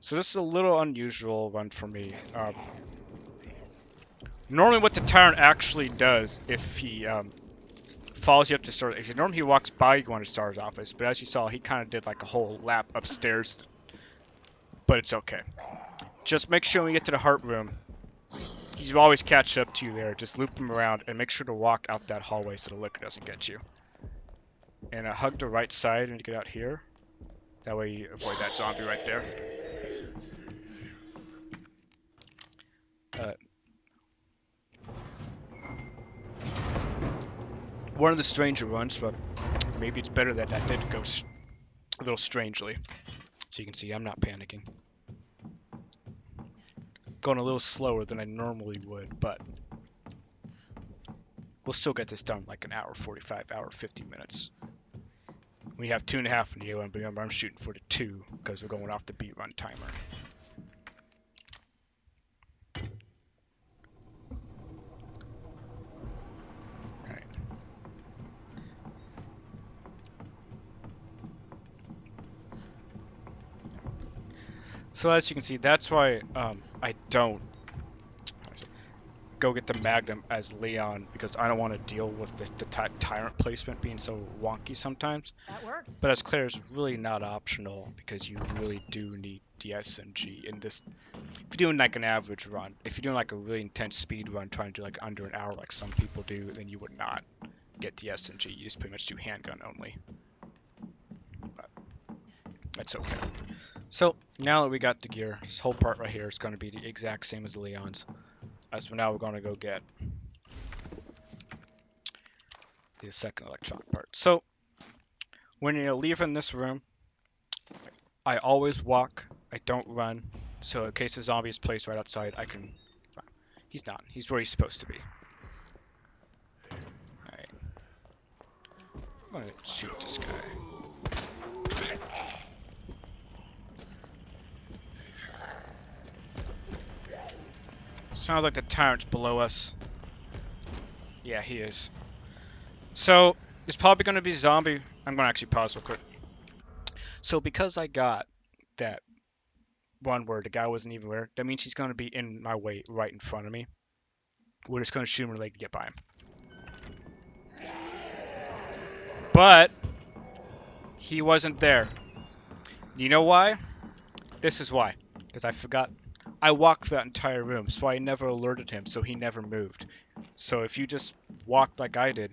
So this is a little unusual one for me. Normally what the tyrant actually does, if he follows you up to Star, normally he walks by you going to Star's office, but as you saw, he kind of did like a whole lap upstairs. But it's okay. Just make sure when you get to the heart room, he's always catch up to you there. Just loop him around and make sure to walk out that hallway so the liquor doesn't get you. And hug the right side when you get out here. That way you avoid that zombie right there. One of the stranger runs, but maybe it's better that did go a little strangely. So you can see I'm not panicking. Going a little slower than I normally would, but we'll still get this done like an hour 45, hour 50 minutes. We have 2.5 in the A1, but remember I'm shooting for the 2 because we're going off the beat run timer. Alright. So as you can see, that's why I don't go get the Magnum as Leon, because I don't want to deal with the Tyrant placement being so wonky sometimes. That worked. But as Claire is really not optional, because you really do need the SMG in this. If you're doing like an average run, if you're doing like a really intense speed run, trying to do like under an hour like some people do, then you would not get the SMG. You just pretty much do handgun only. But that's okay. So now that we got the gear, this whole part right here is going to be the exact same as the Leon's. As for now, we're going to go get the second electronic part. So when you're leaving this room, I always walk. I don't run. So in case the zombie is placed right outside, I can... He's not. He's where he's supposed to be. Alright. I'm going to shoot this guy. Sounds like the Tyrant's below us. Yeah, he is. So, it's probably going to be zombie. I'm going to actually pause real quick. So, because I got that one where the guy wasn't even there, that means he's going to be in my way right in front of me. We're just going to shoot him in the leg to get by him. But, he wasn't there. You know why? This is why. Because I forgot. I walked that entire room, so I never alerted him, so he never moved. So if you just walked like I did,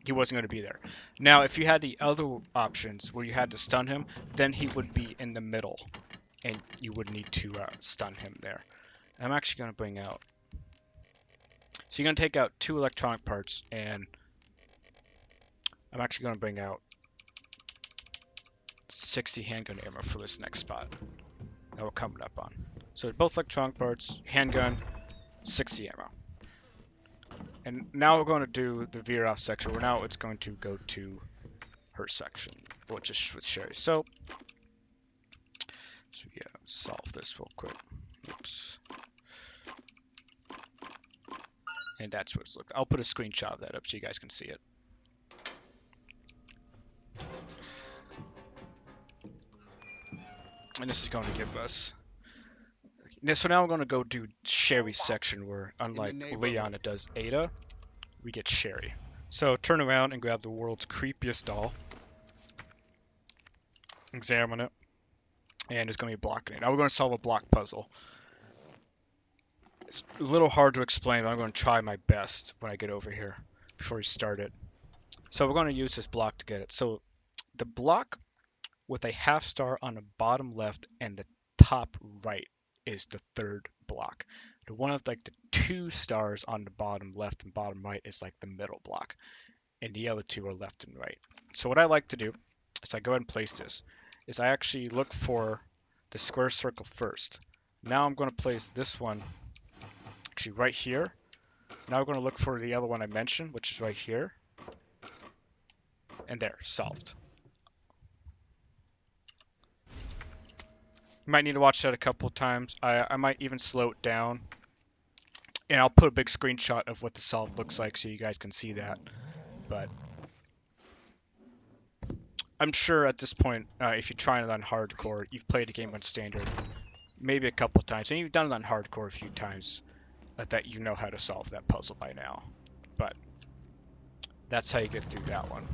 he wasn't going to be there. Now, if you had the other options where you had to stun him, then he would be in the middle, and you would need to stun him there. And I'm actually going to bring out... So you're going to take out 2 electronic parts, and I'm actually going to bring out 60 handgun ammo for this next spot that we're coming up on. So both electronic parts, handgun, 60 ammo. And now we're going to do the veer off section, where now it's going to go to her section, which is with Sherry. So yeah, solve this real quick. Oops. And that's what it's looking. I'll put a screenshot of that up so you guys can see it. And this is going to give us... So now we're going to go do Sherry's section, where unlike Leon it does Ada, we get Sherry. So turn around and grab the world's creepiest doll. Examine it. And it's going to be blocking it. Now we're going to solve a block puzzle. It's a little hard to explain, but I'm going to try my best when I get over here before we start it. So we're going to use this block to get it. So the block with a half star on the bottom left and the top right is the third block. The one with like the 2 stars on the bottom left and bottom right is like the middle block. And the other 2 are left and right. So what I like to do is I go ahead and place this. Is I actually look for the square circle first. Now I'm going to place this one actually right here. Now we're going to look for the other one I mentioned, which is right here. And there, solved. You might need to watch that a couple of times. I might even slow it down. And I'll put a big screenshot of what the solve looks like so you guys can see that. But I'm sure at this point, if you're trying it on hardcore, you've played the game on standard maybe a couple of times. And you've done it on hardcore a few times, that you know how to solve that puzzle by now. But that's how you get through that one.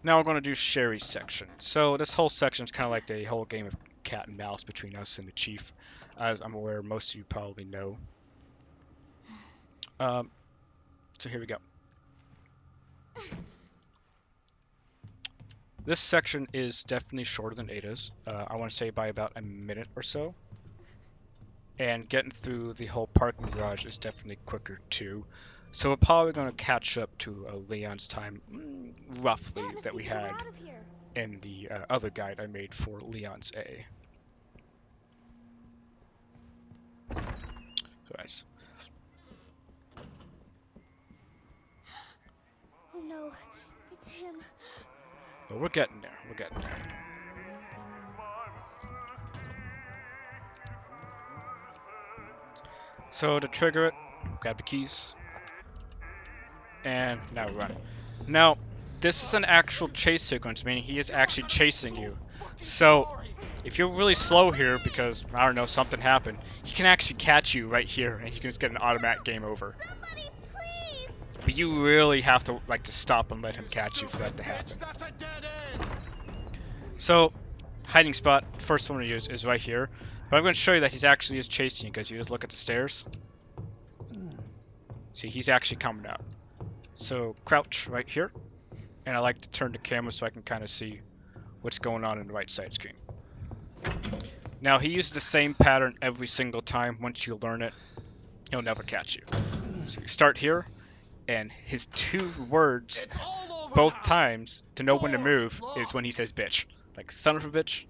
Now we're going to do Sherry's section. So this whole section is kind of like the whole game of cat and mouse between us and the chief, as I'm aware most of you probably know. So here we go. This section is definitely shorter than Ada's. I want to say by about a minute or so. And getting through the whole parking garage is definitely quicker too. So we're probably going to catch up to Leon's time, roughly, that we had in the other guide I made for Leon's A. So guys. Oh no, it's him. But we're getting there. We're getting there. So to trigger it, grab the keys. And now run. Now, this is an actual chase sequence, meaning he is actually chasing you. So if you're really slow here because, I don't know, something happened, he can actually catch you right here and you can just get an automatic game over. Somebody, please! But you really have to to stop and let him catch you for that to happen. So, hiding spot, first one to use is right here. But I'm going to show you that he's actually is chasing you because you just look at the stairs. See, he's actually coming out. So, crouch right here. And I like to turn the camera so I can kind of see what's going on in the right side screen. Now, he uses the same pattern every single time. Once you learn it, he'll never catch you. So you start here, and his 2 words both times to know when to move is when he says bitch. Like, son of a bitch,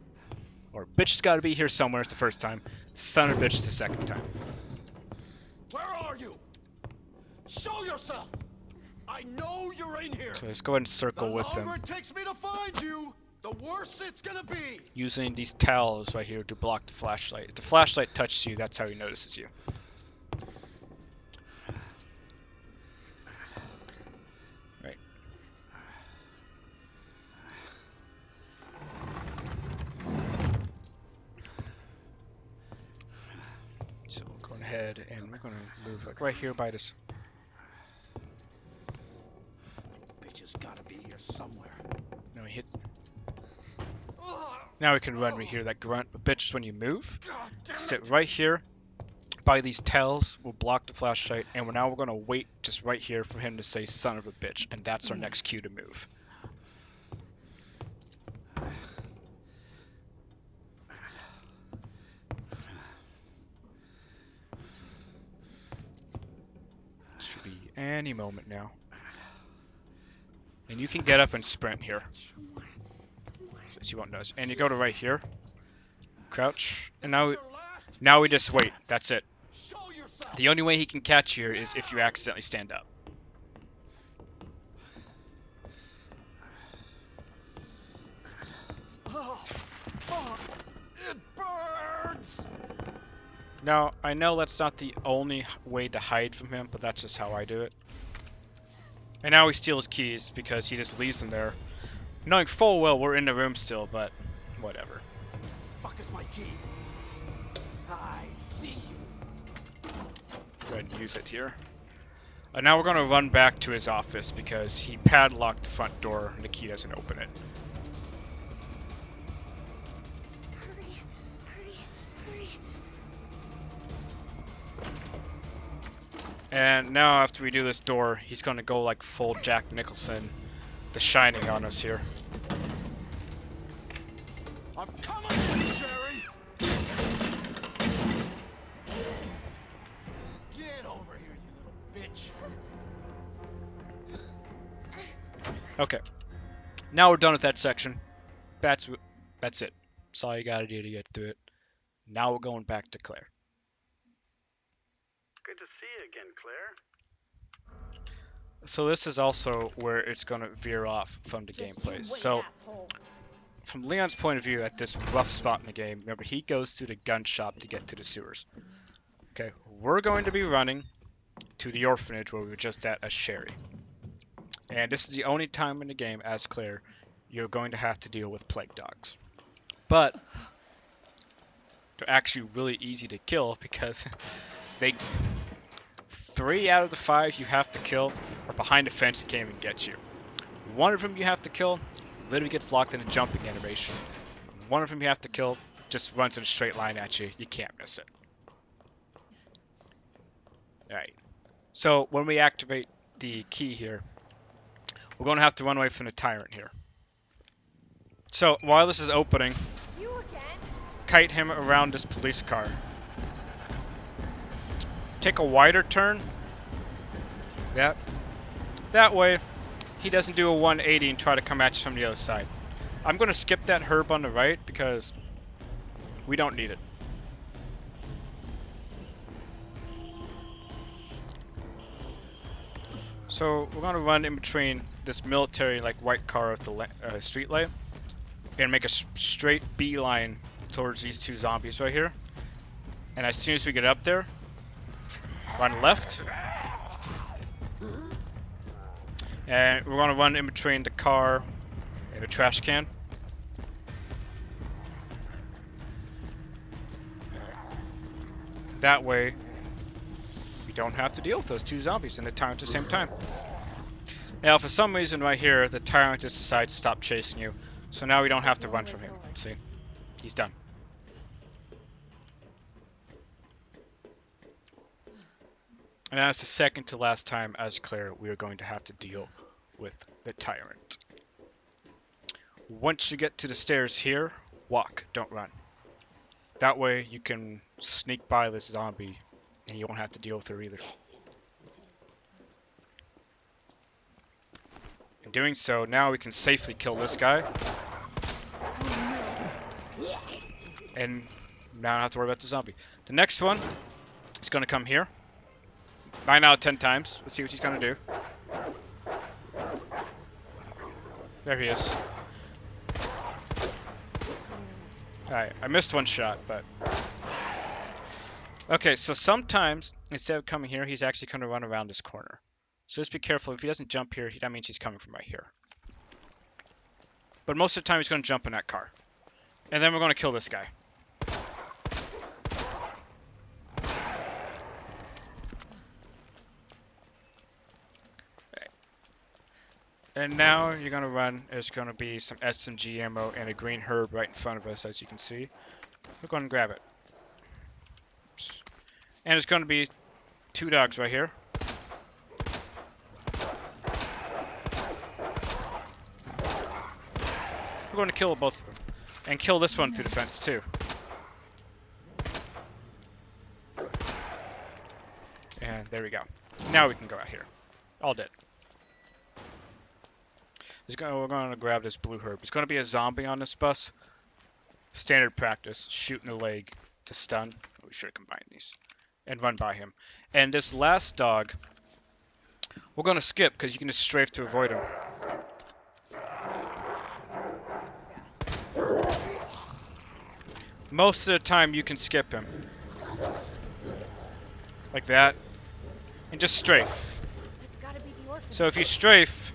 or bitch has got to be here somewhere is the first time, son of a bitch is the second time. Where are you? Show yourself! I know you're in here. So let's go ahead and circle with The them, longer it takes me to find you, the worse it's gonna be. using these towels right here to block the flashlight. If the flashlight touches you, that's how he notices you. Right. So we're going ahead and we're going to move like right here by this. Bitch has gotta be here somewhere. No, he hits. Now we can run. We hear that grunt, but bitch is when you move. Sit right here by these towels. We'll block the flashlight, and we're going to wait just right here for him to say son of a bitch, and that's our next cue to move. Should be any moment now. And you can get up and sprint here. So you won't notice. And you go to right here. Crouch. And now we just wait. That's it. The only way he can catch you is if you accidentally stand up. It burns. Now, I know that's not the only way to hide from him, but that's just how I do it. And now we steal his keys because he just leaves them there. Knowing full well we're in the room still, but whatever. Fuck is my key? I see you. Go ahead and use it here. And now we're going to run back to his office because he padlocked the front door and the key doesn't open it. Hurry, hurry, hurry. And now after we do this door, he's going to go like full Jack Nicholson, The Shining on us here. I'm coming in, Sherry. Get over here, you little bitch. Okay. Now we're done with that section. That's it. That's all you gotta do to get through it. Now we're going back to Claire. Good to see you again, Claire. So this is also where it's gonna veer off from the Just gameplay. you wait, So asshole. from Leon's point of view at this rough spot in the game, remember he goes through the gun shop to get to the sewers. Okay, we're going to be running to the orphanage where we were just at as Sherry. And this is the only time in the game as Claire you're going to have to deal with plague dogs. But they're actually really easy to kill because 3 out of the 5 you have to kill are behind a fence and can't even get you. One of them you have to kill literally gets locked in a jumping animation. One of them you have to kill just runs in a straight line at you. You can't miss it. Alright. So when we activate the key here, we're going to have to run away from the Tyrant here. So while this is opening, You again? kite him around this police car. Take a wider turn. Yep. That way, he doesn't do a 180 and try to come at you from the other side. I'm going to skip that herb on the right because we don't need it. So we're going to run in between this military like white car with the street light and make a straight beeline towards these 2 zombies right here. And as soon as we get up there, run left. And we're gonna run in between the car and the trash can. That way, we don't have to deal with those two zombies and the tyrant at the same time. Now, for some reason right here, the tyrant just decides to stop chasing you. So now we don't have to run from him. See? He's done. And that's the second to last time as Claire we are going to have to deal with the tyrant. Once you get to the stairs here, walk, don't run. That way you can sneak by this zombie and you won't have to deal with her either. In doing so, now we can safely kill this guy. And now I don't have to worry about the zombie. The next one is going to come here. 9 out of 10 times. Let's see what he's going to do. There he is. Alright, I missed one shot, but... Okay, so sometimes, instead of coming here, he's actually going to run around this corner. So just be careful. If he doesn't jump here, that means he's coming from right here. But most of the time, he's going to jump in that car. And then we're going to kill this guy. And now you're going to run. There's going to be some SMG ammo and a green herb right in front of us, as you can see. We're going to grab it. And there's going to be 2 dogs right here. We're going to kill both of them. And kill this one through the fence, too. And there we go. Now we can go out here. All dead. We're going to grab this blue herb. There's going to be a zombie on this bus. Standard practice. Shoot in the leg to stun. We should have combined these. And run by him. And this last dog, we're going to skip because you can just strafe to avoid him. Most of the time you can skip him. Like that. And just strafe. It's gotta be the orphanage. So if you strafe,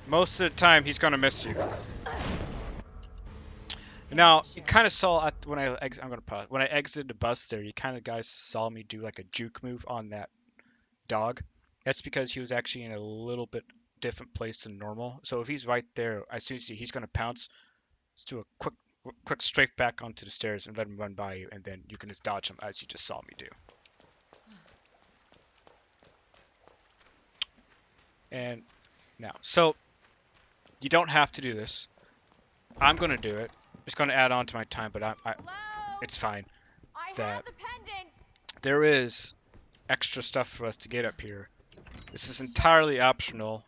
most of the time he's gonna miss you. Now you kind of saw when I'm gonna pause. When I exited the bus there, you kind of guys saw me do like a juke move on that dog. That's because he was actually in a little bit different place than normal. So if he's right there, as soon as he's gonna pounce. Let's do a quick strafe back onto the stairs and let him run by you, and then you can just dodge him as you just saw me do. And now, so you don't have to do this. I'm gonna do it. It's gonna add on to my time, but it's fine. I That have the pendant. there is extra stuff for us to get up here. This is entirely optional.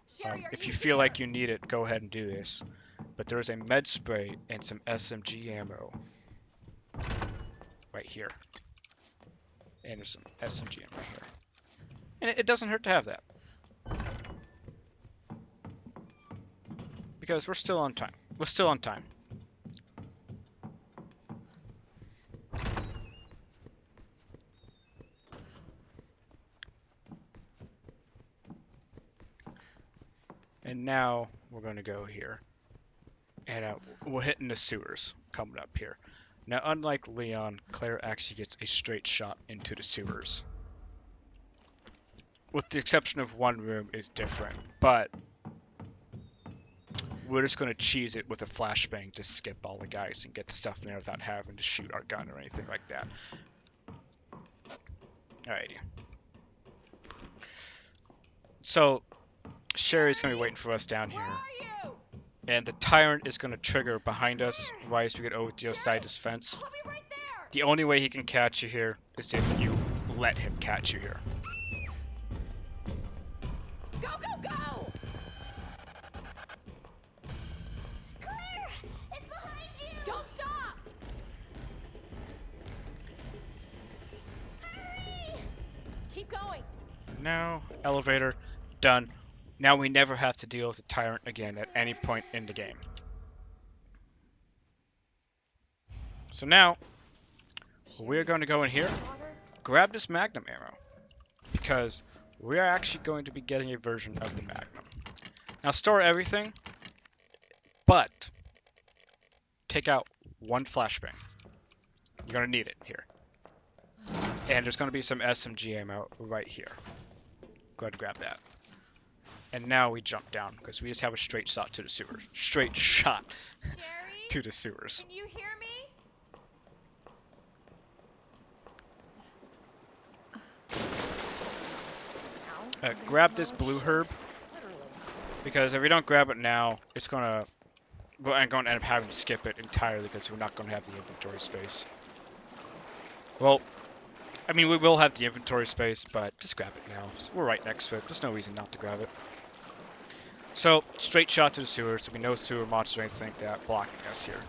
If you feel like you need it, go ahead and do this. But there is a med spray and some SMG ammo right here. And there's some SMG ammo right here. And it doesn't hurt to have that. Because we're still on time. We're still on time. And now we're going to go here. And we're hitting the sewers coming up here. Now, unlike Leon, Claire actually gets a straight shot into the sewers. With the exception of one room is different, but we're just going to cheese it with a flashbang to skip all the guys and get the stuff in there without having to shoot our gun or anything like that. Alrighty. So, Sherry's going to be waiting for us down here. Where are you? And the tyrant is going to trigger behind us right as we get over to the other side of this fence. I'll be right there. The only way he can catch you here is if you let him catch you here. Go, go, go! Claire, it's behind you. Don't stop. Hurry! Keep going. Now, elevator, done. Now we never have to deal with the tyrant again at any point in the game. So now, we're going to go in here, grab this Magnum ammo, because we are actually going to be getting a version of the Magnum. Now store everything, but take out one flashbang. You're gonna need it here. And there's gonna be some SMG ammo right here. Go ahead and grab that. And now we jump down because we just have a straight shot to the sewers. Straight shot Sherry? to the sewers. Can you hear me? Grab this blue herb because if we don't grab it now, it's gonna. Well, I'm going to end up having to skip it entirely because we're not going to have the inventory space. Well, I mean, we will have the inventory space, but just grab it now. We're right next to it. There's no reason not to grab it. So, straight shot to the sewers. There'll be no sewer monster or anything like that blocking us here.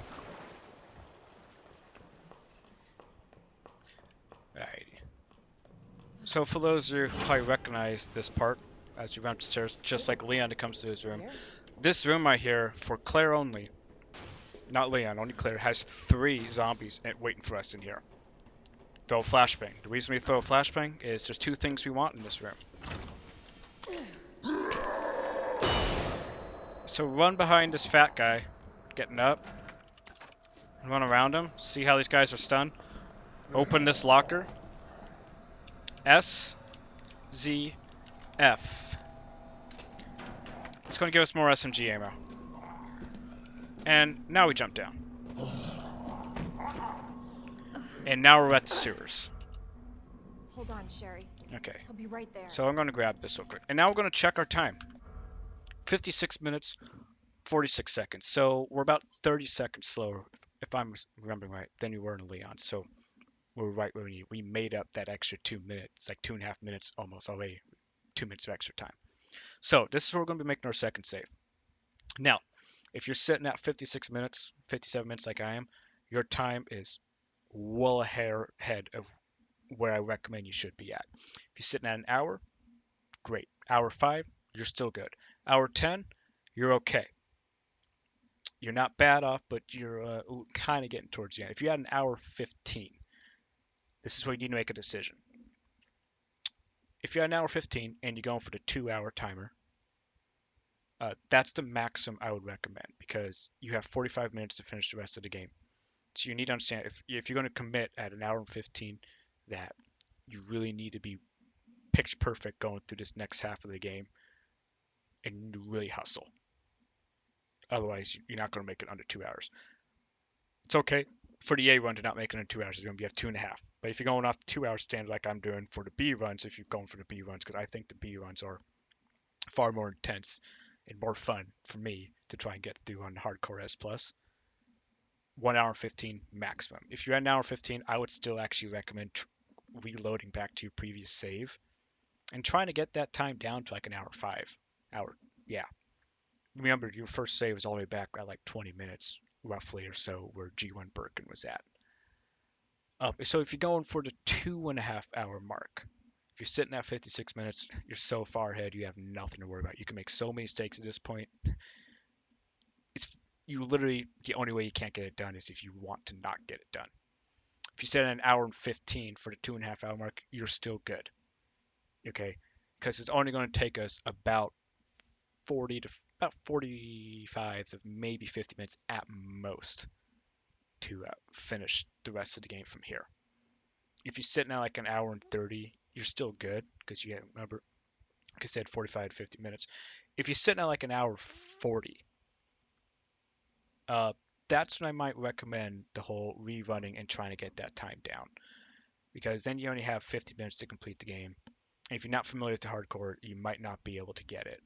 Alrighty. So, for those of you who probably recognize this part, as you run upstairs, just like Leon that comes to his room, this room right here, for Claire only, not Leon, only Claire, has 3 zombies waiting for us in here. Throw a flashbang. The reason we throw a flashbang is there's 2 things we want in this room. So run behind this fat guy, getting up. Run around him. See how these guys are stunned? Open this locker. S, Z, F. It's going to give us more SMG ammo. And now we jump down. And now we're at the sewers. Hold on, Sherry. Okay. I'll be right there. So I'm going to grab this real quick. And now we're going to check our time. 56 minutes, 46 seconds. So we're about 30 seconds slower, if I'm remembering right, than we were in Leon. So we're right where we made up that extra 2 minutes, like 2.5 minutes almost already. 2 minutes of extra time. So this is where we're going to be making our second save. Now, if you're sitting at 56 minutes, 57 minutes like I am, your time is well ahead of where I recommend you should be at. If you're sitting at an hour, great. Hour 5, you're still good. Hour 10, you're okay. You're not bad off, but you're kind of getting towards the end. If you're at an hour 15, this is where you need to make a decision. If you're at an hour 15 and you're going for the 2-hour timer, that's the maximum I would recommend because you have 45 minutes to finish the rest of the game. So you need to understand if you're going to commit at an hour and 15 that you really need to be pitch perfect going through this next half of the game and really hustle. Otherwise, you're not going to make it under 2 hours. It's okay for the A run to not make it in 2 hours. It's going to be 2.5. But if you're going off the 2 hour standard like I'm doing for the B runs, if you're going for the B runs, because I think the B runs are far more intense and more fun for me to try and get through on hardcore S+. 1 hour 15 maximum. If you're at an hour 15, I would still actually recommend reloading back to your previous save and trying to get that time down to like an hour 5. Yeah. Remember, your first save was all the way back at like 20 minutes, roughly, or so, where G1 Birkin was at. So if you're going for the 2.5 hour mark, if you're sitting at 56 minutes, you're so far ahead, you have nothing to worry about. You can make so many mistakes at this point. You literally, the only way you can't get it done is if you want to not get it done. If you set an hour and 15 for the 2.5 hour mark, you're still good. Okay? Because it's only going to take us about 45 to maybe 50 minutes at most to finish the rest of the game from here. If you sit now like an hour and 30, you're still good because you remember, like I said, 45 to 50 minutes. If you sit now like an hour 40, that's when I might recommend the whole rerunning and trying to get that time down. Because then you only have 50 minutes to complete the game. And if you're not familiar with the hardcore, you might not be able to get it.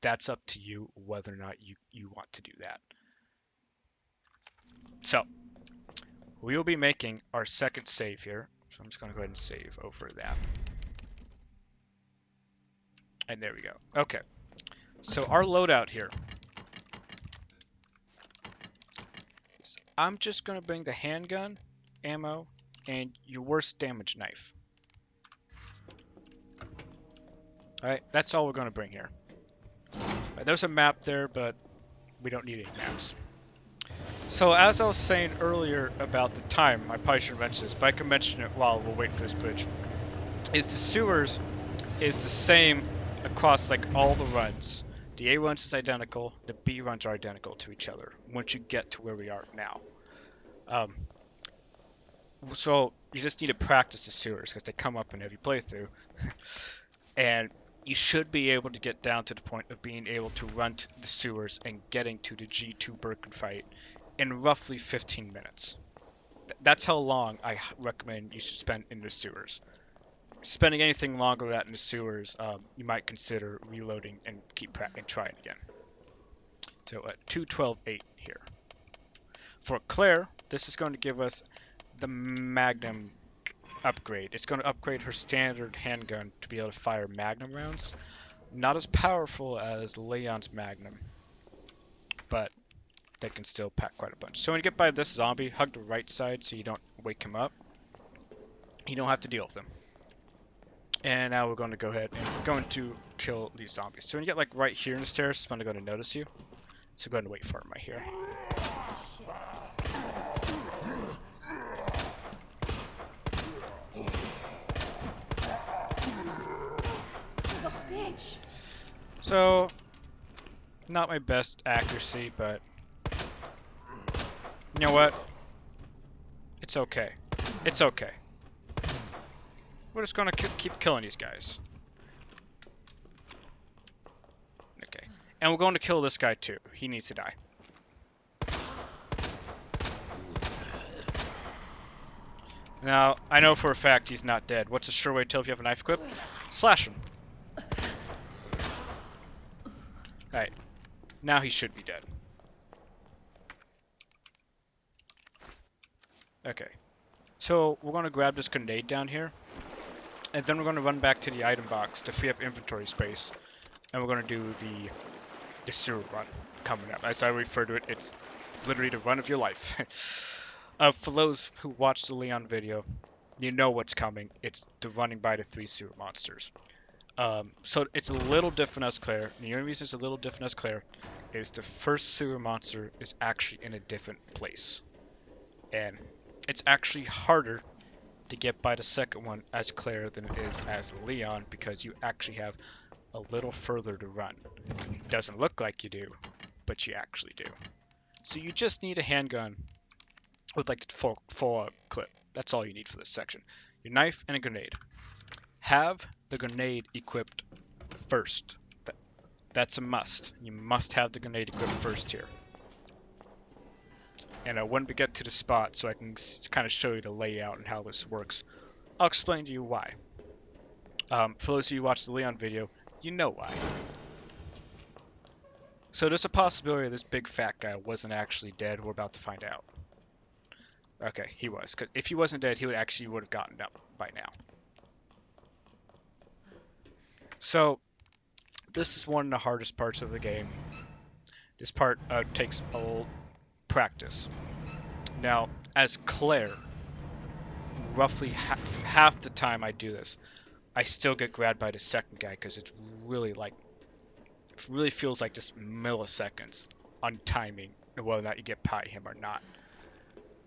That's up to you whether or not you want to do that. So, we will be making our second save here. So I'm just going to go ahead and save over that. And there we go. Okay. So our loadout here. I'm just going to bring the handgun, ammo, and your worst damage knife. Alright, that's all we're going to bring here. Right, there's a map there, but we don't need any maps. So as I was saying earlier about the time, I probably should mention this, but I can mention it while we're waiting for this bridge, is the sewers is the same across like all the runs. The A runs is identical, the B runs are identical to each other once you get to where we are now. Um, so you just need to practice the sewers because they come up in every playthrough. And you should be able to get down to the point of being able to run to the sewers and getting to the G2 Birkin Fight in roughly 15 minutes. That's how long I recommend you should spend in the sewers. Spending anything longer than that in the sewers, you might consider reloading and and trying again. So at 212.8 here. For Claire, this is going to give us the Magnum upgrade. It's going to upgrade her standard handgun to be able to fire Magnum rounds. Not as powerful as Leon's Magnum, but they can still pack quite a bunch. So when you get by this zombie, hug the right side so you don't wake him up. You don't have to deal with him. And now we're going to go ahead and going to kill these zombies. So when you get like right here in the stairs, it's going to notice you. So go ahead and wait for him right here. Son of a bitch. So, not my best accuracy, but you know what? It's okay. It's okay. We're just gonna keep killing these guys. Okay. And we're going to kill this guy too. He needs to die. Now, I know for a fact he's not dead. What's a sure way to tell if you have a knife equipped? Slash him. Alright. Now he should be dead. Okay. So, we're going to grab this grenade down here. And then we're going to run back to the item box to free up inventory space. And we're going to do the sewer run coming up. As I refer to it, it's literally the run of your life. For those who watched the Leon video, you know what's coming. It's the running by the 3 sewer monsters. So it's a little different as Claire. And the only reason it's a little different as Claire is the first sewer monster is actually in a different place. And it's actually harder to get by the second one as Claire than it is as Leon because you actually have a little further to run. Doesn't look like you do, but you actually do. So you just need a handgun with like a full clip. That's all you need for this section. Your knife and a grenade. Have the grenade equipped first. That's a must. You must have the grenade equipped first here. And when we get to the spot, so I can kind of show you the layout and how this works, I'll explain to you why. For those of you who watched the Leon video, you know why. So there's a possibility this big fat guy wasn't actually dead. We're about to find out. Okay, he was. 'Cause if he wasn't dead, he would have gotten up by now. So this is one of the hardest parts of the game. This part takes a little practice. Now, as Claire, roughly half the time I do this, I still get grabbed by the second guy because it's really it really feels like just milliseconds on timing whether or not you get by him or not.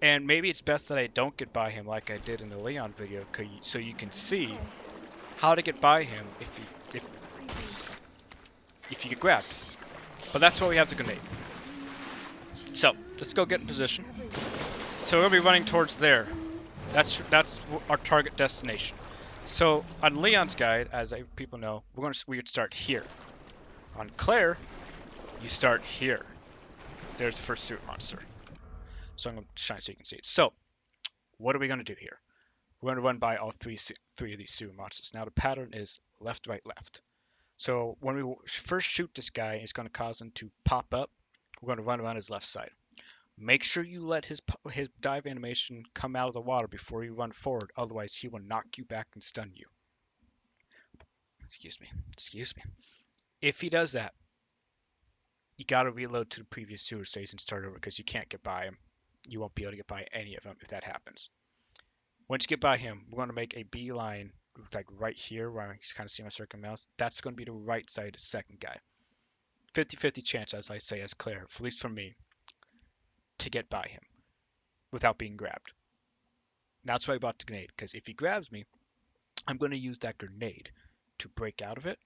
And maybe it's best that I don't get by him like I did in the Leon video, so you can see how to get by him if you get grabbed. But that's why we have the grenade. So let's go get in position. So we're gonna be running towards there. That's our target destination. So on Leon's guide, as people know, we would start here. On Claire, you start here. So there's the first sewer monster. So I'm going to shine so you can see it. So, what are we going to do here? We're going to run by all three of these sewer monsters. Now the pattern is left, right, left. So when we first shoot this guy, it's going to cause him to pop up. We're going to run around his left side. Make sure you let his dive animation come out of the water before you run forward. Otherwise, he will knock you back and stun you. Excuse me. If he does that, you got to reload to the previous sewer stage and start over because you can't get by him. You won't be able to get by any of them if that happens. Once you get by him, we're going to make a beeline like right here where I can kind of see my circle mouse. That's going to be the right side of the second guy. 50-50 chance, as I say, as Claire, at least for me, to get by him without being grabbed. That's why I bought the grenade, because if he grabs me, I'm going to use that grenade to break out of it,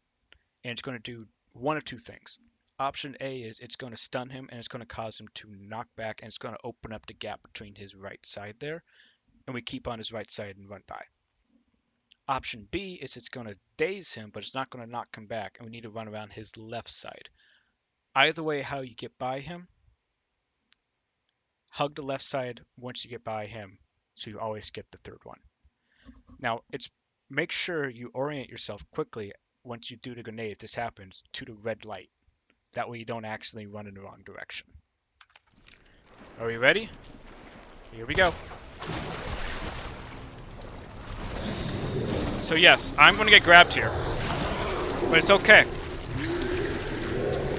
and it's going to do one of two things. Option A is it's going to stun him and it's going to cause him to knock back and it's going to open up the gap between his right side there. And we keep on his right side and run by. Option B is it's going to daze him, but it's not going to knock him back, and we need to run around his left side. Either way, how you get by him, hug the left side once you get by him, so you always skip the third one. Now, make sure you orient yourself quickly once you do the grenade, if this happens, to the red light. That way you don't accidentally run in the wrong direction. Are we ready? Here we go. So yes, I'm going to get grabbed here, but it's okay.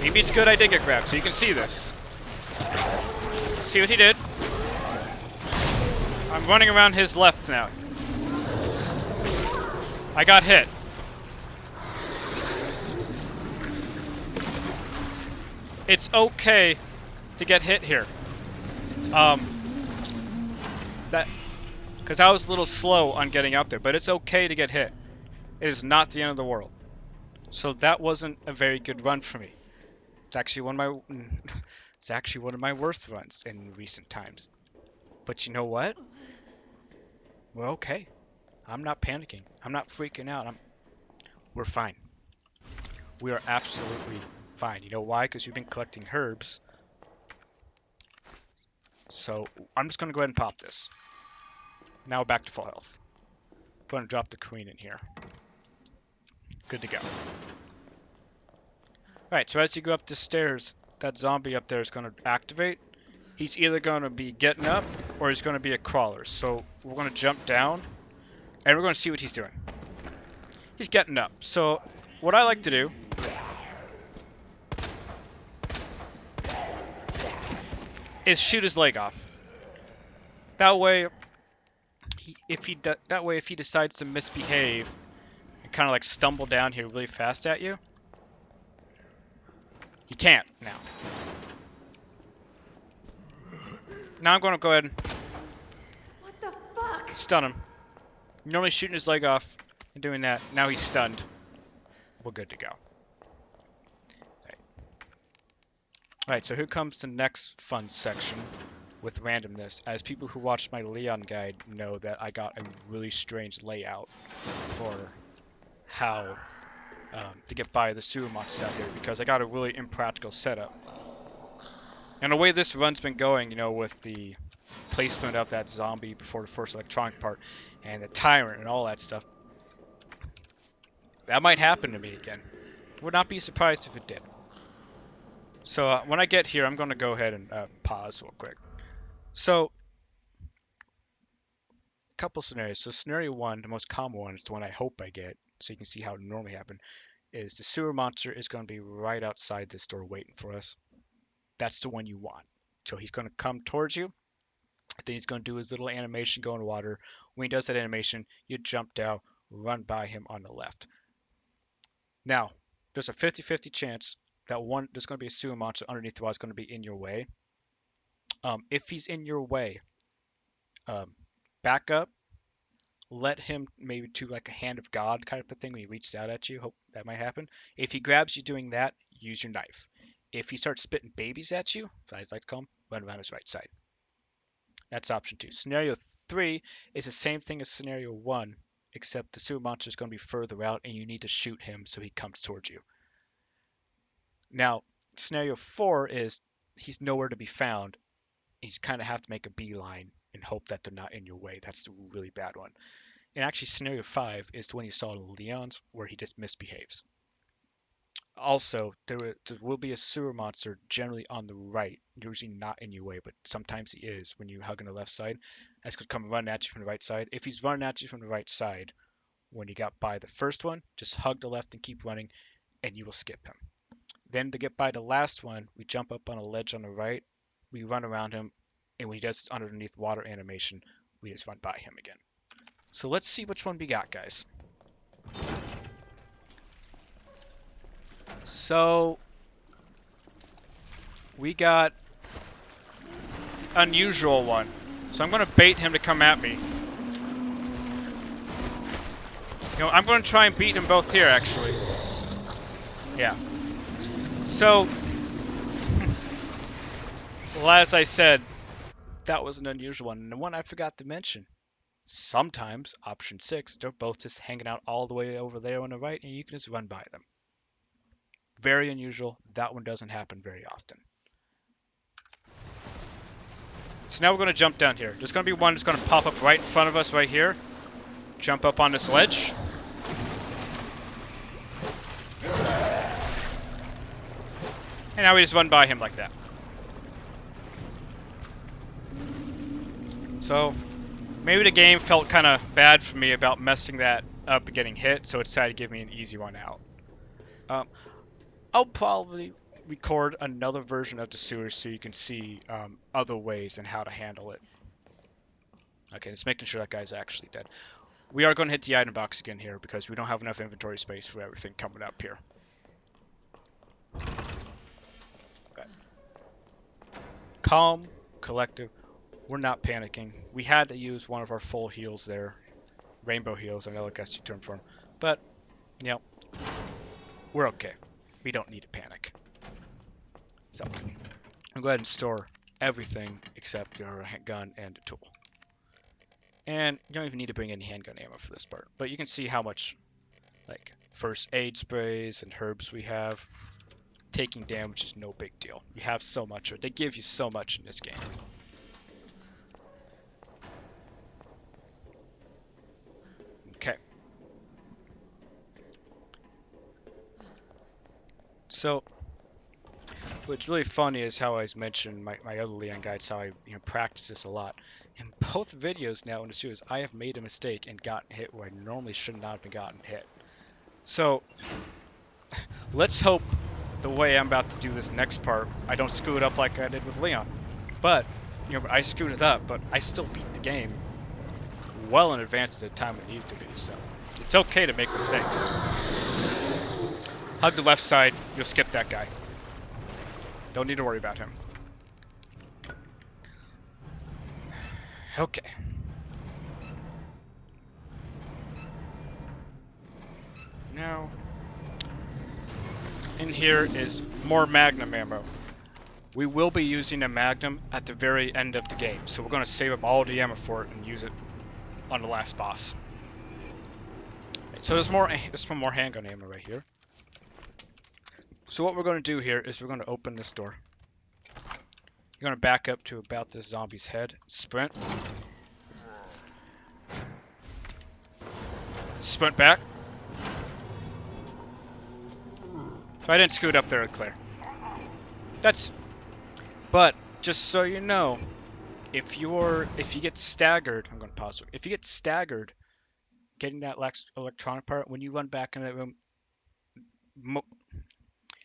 Maybe it's good I did get grabbed, so you can see this. See what he did? I'm running around his left now. I got hit. It's okay to get hit here. Because I was a little slow on getting up there, but it's okay to get hit. It is not the end of the world. So that wasn't a very good run for me. It's actually one of my worst runs in recent times. But you know what? We're okay. I'm not panicking. I'm not freaking out. We're fine. We are absolutely fine. You know why? Because you've been collecting herbs. So I'm just going to go ahead and pop this. Now back to full health. Go ahead and drop the queen in here. Good to go. Alright, so as you go up the stairs, that zombie up there is going to activate. He's either going to be getting up or he's going to be a crawler. So we're going to jump down and we're going to see what he's doing. He's getting up. So what I like to do is shoot his leg off. That way, if he decides to misbehave and kind of like stumble down here really fast at you, he can't now. Now I'm going to go ahead and What the fuck? stun him. Normally shooting his leg off and doing that. Now he's stunned. We're good to go. Alright, so here comes the next fun section with randomness. As people who watched my Leon guide know that I got a really strange layout for how to get by the sewer monsters out here, because I got a really impractical setup. And the way this run's been going, you know, with the placement of that zombie before the first electronic part, and the tyrant and all that stuff, that might happen to me again. Would not be surprised if it did. So when I get here, I'm going to go ahead and pause real quick. So, a couple scenarios. So scenario one, the most common one, is the one I hope I get, so you can see how it normally happens, is the sewer monster is going to be right outside this door waiting for us. That's the one you want. So he's going to come towards you. Then he's going to do his little animation, go in water. When he does that animation, you jump down, run by him on the left. Now, there's a 50-50 chance that there's going to be a sewer monster underneath the wall is going to be in your way. If he's in your way, back up, let him maybe do like a hand of God kind of a thing when he reaches out at you. Hope that might happen. If he grabs you doing that, use your knife. If he starts spitting babies at you, as I like to call him, run around his right side. That's option 2. Scenario 3 is the same thing as scenario 1, except the sewer monster is going to be further out and you need to shoot him so he comes towards you. Now, scenario 4 is he's nowhere to be found. He's kind of have to make a beeline and hope that they're not in your way. That's the really bad one. And actually, scenario 5 is the one you saw in Leon's, where he just misbehaves. Also, there will be a sewer monster generally on the right, usually not in your way, but sometimes he is when you hug on the left side. That's going to come running at you from the right side. If he's running at you from the right side, when you got by the first one, just hug the left and keep running, and you will skip him. Then to get by the last one, we jump up on a ledge on the right, we run around him, and when he does underneath water animation, we just run by him again. So let's see which one we got, guys. So we got the unusual one. So I'm going to bait him to come at me. You know, I'm going to try and beat them both here, actually. Yeah. So Well, as I said, that was an unusual one, and the one I forgot to mention. Sometimes, option 6, they're both just hanging out all the way over there on the right, and you can just run by them. Very unusual. That one doesn't happen very often. So now we're going to jump down here. There's going to be one that's going to pop up right in front of us right here. Jump up on this ledge. And now we just run by him like that. So maybe the game felt kind of bad for me about messing that up and getting hit, so it decided to give me an easy one out. I'll probably record another version of the sewers so you can see other ways and how to handle it. Okay, just making sure that guy's actually dead. We are going to hit the item box again here because we don't have enough inventory space for everything coming up here. Okay. Calm, collective. We're not panicking. We had to use one of our full heals there. Rainbow heals, I know I guess you term for them. But, you know, we're okay. We don't need to panic. So, I'll go ahead and store everything except your gun and a tool. And you don't even need to bring any handgun ammo for this part. But you can see how much, like, first aid sprays and herbs we have. Taking damage is no big deal. You have so much of it. They give you so much in this game. Okay. So, what's really funny is how I mentioned my other Leon guides, how I practice this a lot. In both videos now in the series, I have made a mistake and gotten hit where I normally should not have been gotten hit. So, let's hope the way I'm about to do this next part, I don't screw it up like I did with Leon. But, I screwed it up, but I still beat the game well in advance of the time it needed to be, so it's okay to make mistakes. Hug the left side, you'll skip that guy. Don't need to worry about him. Okay. Now, in here is more Magnum ammo. We will be using a Magnum at the very end of the game, so we're going to save up all the ammo for it and use it on the last boss. So there's some more handgun ammo right here. So what we're going to do here is we're going to open this door. You're going to back up to about this zombie's head. Sprint. Sprint back. So I didn't scoot up there, Claire. But just so you know, if you get staggered, I'm going to pause. If you get staggered getting that electronic part, when you run back in that room,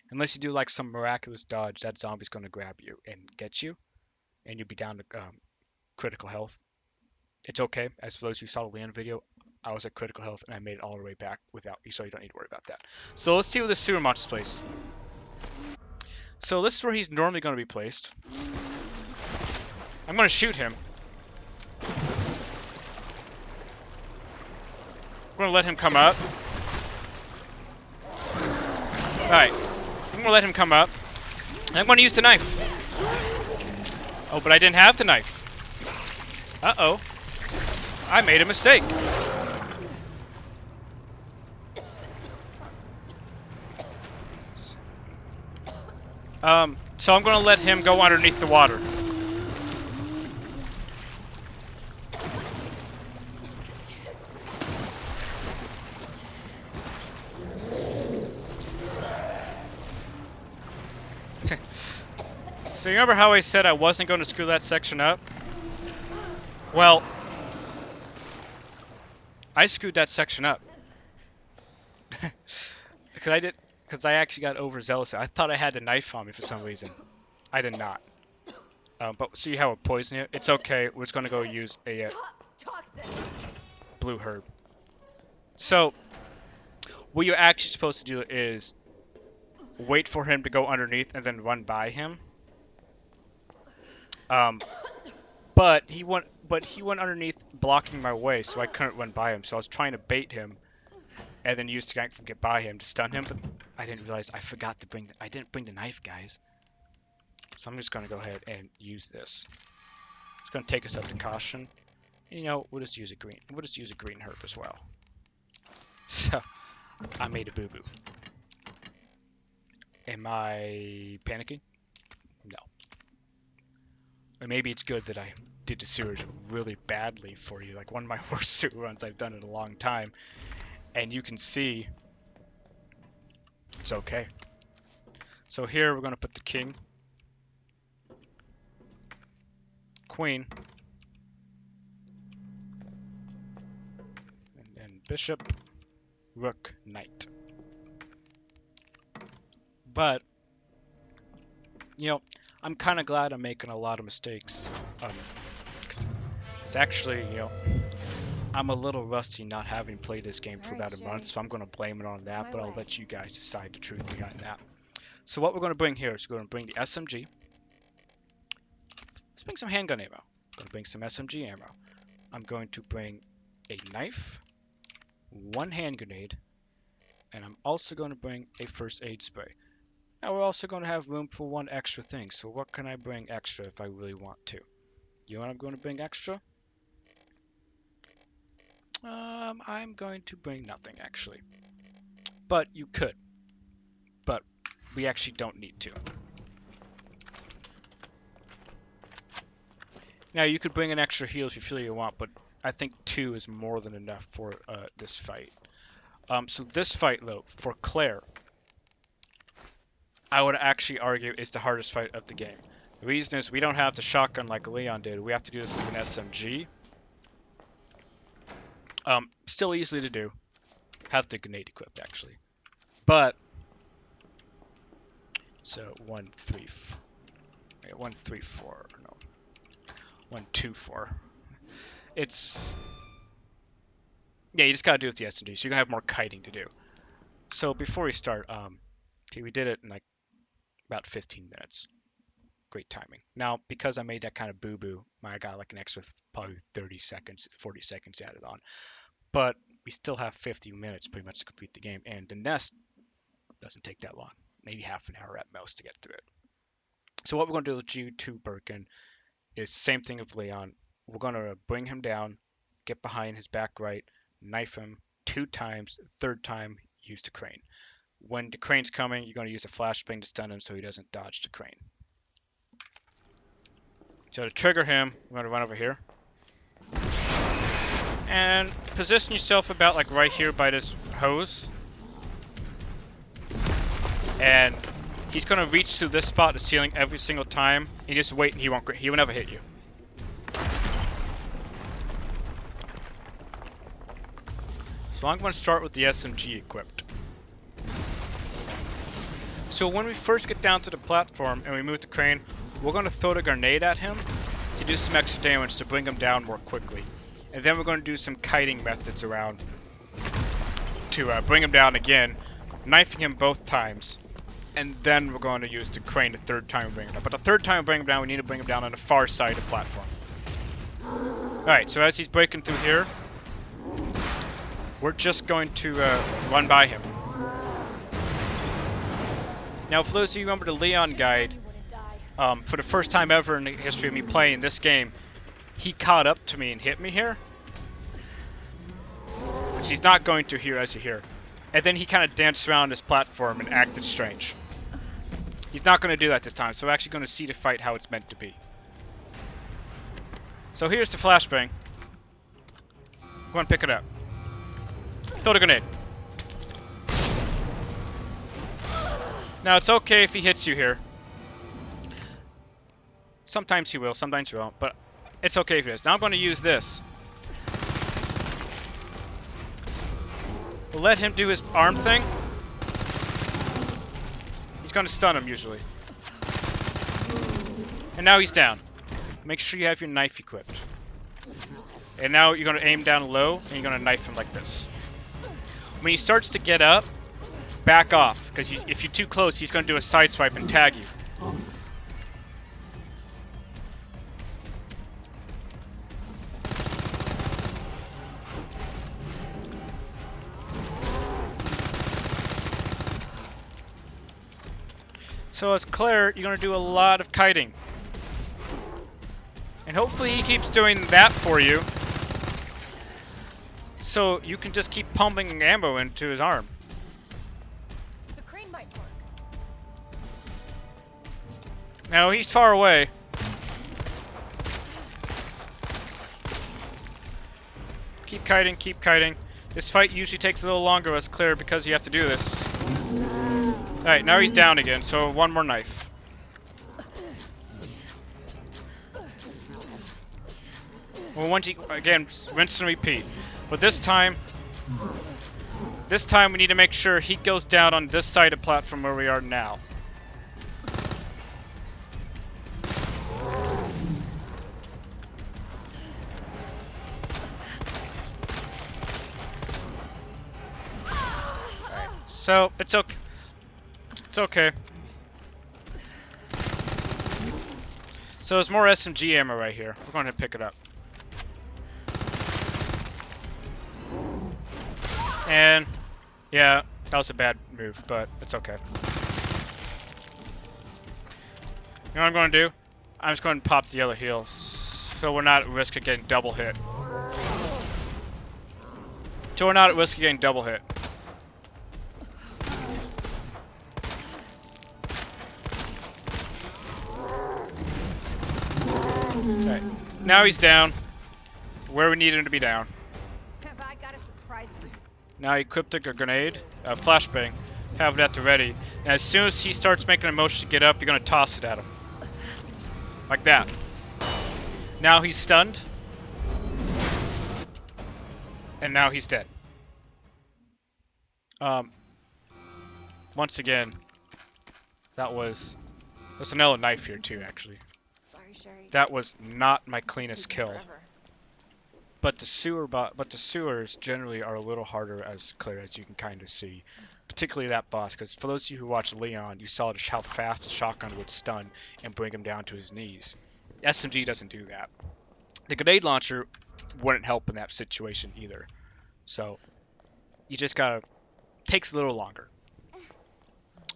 unless you do like some miraculous dodge, that zombie's going to grab you and get you, and you'll be down to critical health. It's okay. As for those who saw the Leon video, I was at critical health and I made it all the way back without you, so you don't need to worry about that. So let's see where the sewer monster's placed. So this is where he's normally going to be placed. I'm going to shoot him. I'm going to let him come up. Alright. I'm going to let him come up. And I'm going to use the knife. Oh, but I didn't have the knife. Uh-oh. I made a mistake. So I'm going to let him go underneath the water. So you remember how I said I wasn't going to screw that section up? Well, I screwed that section up. Because I actually got overzealous. I thought I had the knife on me for some reason. I did not. But see how it poisoned it? It's okay. We're just going to go use a blue herb. So, what you're actually supposed to do is wait for him to go underneath and then run by him. But he went underneath, blocking my way, so I couldn't run by him. So I was trying to bait him, and then use the knife to get by him to stun him. But I didn't realize I didn't bring the knife, guys. So I'm just going to go ahead and use this. It's going to take us up to caution. And, you know, we'll just use a green. We'll just use a green herb as well. So I made a boo-boo. Am I panicking? No. Or maybe it's good that I did the sewers really badly for you. Like one of my worst sewer runs I've done in a long time. And you can see it's okay. So here we're going to put the king, queen, and then bishop, rook, knight. But, you know, I'm kind of glad I'm making a lot of mistakes. It's actually, you know, I'm a little rusty not having played this game for about a month, so I'm going to blame it on that, but I'll let you guys decide the truth behind that. So what we're going to bring here is we're going to bring the SMG. Let's bring some handgun ammo. I'm going to bring some SMG ammo. I'm going to bring a knife, one hand grenade, and I'm also going to bring a first aid spray. Now we're also going to have room for one extra thing, so what can I bring extra if I really want to? You know what I'm going to bring extra? I'm going to bring nothing, actually. But you could. But we actually don't need to. Now, you could bring an extra heal if you feel you want, but I think 2 is more than enough for this fight. So this fight, though, for Claire, I would actually argue is the hardest fight of the game. The reason is we don't have the shotgun like Leon did. We have to do this with an SMG. Still easily to do. Have the grenade equipped, actually. But, so 1, 3, 4. Yeah, 1, 3, 4. No. 1, 2, 4. It's... Yeah, you just gotta do it with the SMG, so you're gonna have more kiting to do. So before we start, okay, we did it in like about 15 minutes. Great timing. Now, because I made that kind of boo-boo, I got like an extra probably 30 seconds, 40 seconds added on. But we still have 50 minutes pretty much to complete the game, and the nest doesn't take that long. Maybe half an hour at most to get through it. So what we're going to do with G2 Birkin is the same thing with Leon. We're going to bring him down, get behind his back right, knife him 2 times, third time, use the crane. When the crane's coming, you're going to use a flashbang to stun him so he doesn't dodge the crane. So to trigger him, we're going to run over here. And position yourself about like right here by this hose. And he's going to reach through this spot, the ceiling, every single time. You just wait and he will never hit you. So I'm going to start with the SMG equipped. So when we first get down to the platform and we move the crane, we're going to throw the grenade at him to do some extra damage to bring him down more quickly. And then we're going to do some kiting methods around to bring him down again, knifing him both times. And then we're going to use the crane the third time we bring him down. But the third time we bring him down, we need to bring him down on the far side of the platform. Alright, so as he's breaking through here, we're just going to run by him. Now, for those of you who remember the Leon guide, for the first time ever in the history of me playing this game, he caught up to me and hit me here. Which he's not going to here, as you hear. And then he kind of danced around this platform and acted strange. He's not going to do that this time, so we're actually going to see the fight how it's meant to be. So here's the flashbang. Go and pick it up. Throw the grenade. Now, it's okay if he hits you here. Sometimes he will, sometimes he won't, but it's okay if he does. Now I'm going to use this. We'll let him do his arm thing. He's going to stun him, usually. And now he's down. Make sure you have your knife equipped. And now you're going to aim down low, and you're going to knife him like this. When he starts to get up, back off, because if you're too close, he's going to do a side swipe and tag you. So as Claire, you're gonna do a lot of kiting. And hopefully he keeps doing that for you. So you can just keep pumping ammo into his arm. The crane might work. Now he's far away. Keep kiting, keep kiting. This fight usually takes a little longer as Claire because you have to do this. Alright, now he's down again, so one more knife. Well, once you, again, rinse and repeat. But this time we need to make sure he goes down on this side of the platform where we are now. Alright, so it's okay. It's okay. So there's more SMG ammo right here. We're going to pick it up. And yeah, that was a bad move, but it's okay. You know what I'm going to do? I'm just going to pop the yellow heal, so we're not at risk of getting double hit. So we're not at risk of getting double hit. Okay, now he's down, where we need him to be down. Have I got a surprise for you? Now he equipped a grenade, a flashbang, have it at the ready. And as soon as he starts making a motion to get up, you're gonna toss it at him. Like that. Now he's stunned. And now he's dead. Once again, there's another knife here too, actually. Sorry, Sherry. That was not my cleanest Taking kill. forever. But the sewers generally are a little harder as clear as you can kind of see, particularly that boss. Because for those of you who watched Leon, you saw how fast the shotgun would stun and bring him down to his knees. SMG doesn't do that. The grenade launcher wouldn't help in that situation either. So you just gotta takes a little longer.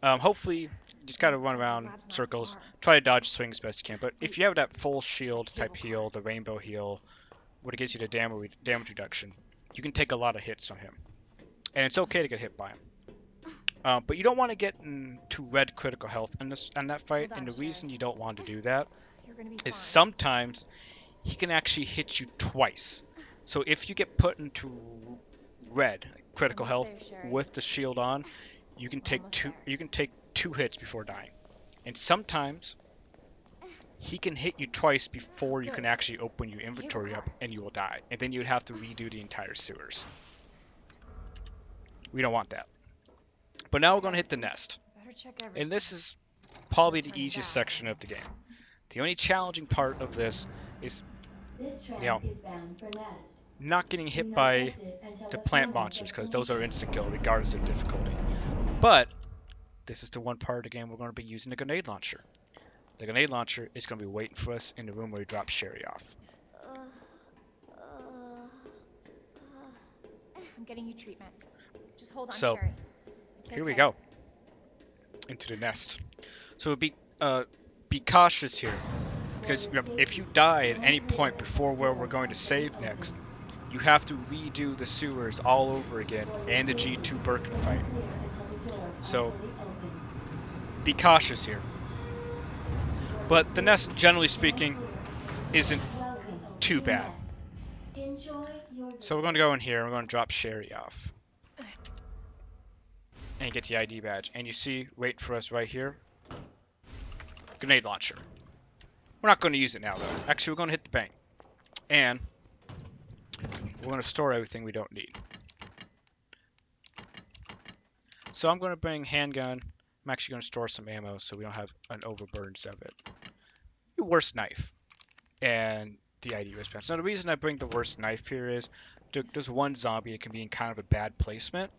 Hopefully you just gotta run around circles, try to dodge swings best you can. But if you have that full shield type heal, the rainbow heal, what it gives you the damage reduction, you can take a lot of hits from him. And it's okay to get hit by him. But you don't want to get into red critical health in that fight, and the reason you don't want to do that You're gonna be is fine. sometimes he can actually hit you twice. So if you get put into red critical health with the shield on, you can take two hits before dying. And sometimes he can hit you twice before you can actually open your inventory up and you will die. And then you would have to redo the entire sewers. We don't want that. But now we're going to hit the nest. Better check everything. And this is probably the easiest section of the game. The only challenging part of this is, This track you know, is bound for Nest. not getting Do hit not by exit until the the plant final monsters, because those are destination. instant kill regardless of difficulty. But this is the one part of the game we're going to be using the grenade launcher. The grenade launcher is going to be waiting for us in the room where we drop Sherry off. I'm getting you treatment. Just hold on, So, Sherry. It's here we okay. go. Into the nest. So be cautious here, because remember, if you die at any point before where we're going to save next, you have to redo the sewers all over again and the G2 Birkin Fight. Clear until the doors are So fully open. be cautious here. But the nest, generally speaking, isn't Welcome too to bad. Nest. Enjoy your So we're going to go in here and we're going to drop Sherry off. And get the ID badge. And you see, wait for us right here. Grenade launcher. We're not going to use it now though. Actually, we're going to hit the bank. And we're going to store everything we don't need. So I'm going to bring handgun. I'm actually going to store some ammo so we don't have an overburden of it. Your worst knife. And the ID wristband. So the reason I bring the worst knife here is there's one zombie that can be in kind of a bad placement.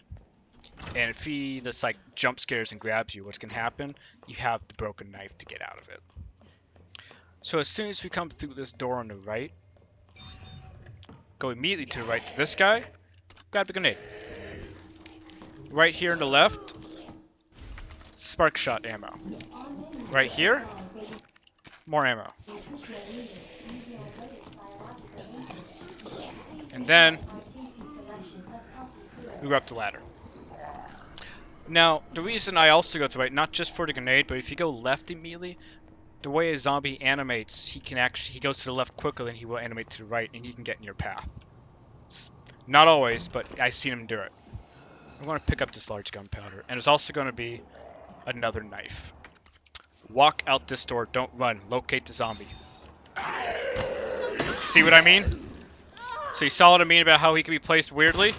And if he just like jump scares and grabs you, what's going to happen? You have the broken knife to get out of it. So as soon as we come through this door on the right, go immediately to the right to this guy, grab the grenade. Right here on the left, spark shot ammo. Right here, more ammo. And then we go up the ladder. Now, the reason I also go to right, not just for the grenade, but if you go left immediately, the way a zombie animates, he goes to the left quicker than he will animate to the right, and he can get in your path. Not always, but I've seen him do it. I'm going to pick up this large gunpowder, and there's also going to be another knife. Walk out this door, don't run, locate the zombie. See what I mean? So you saw what I mean about how he can be placed weirdly?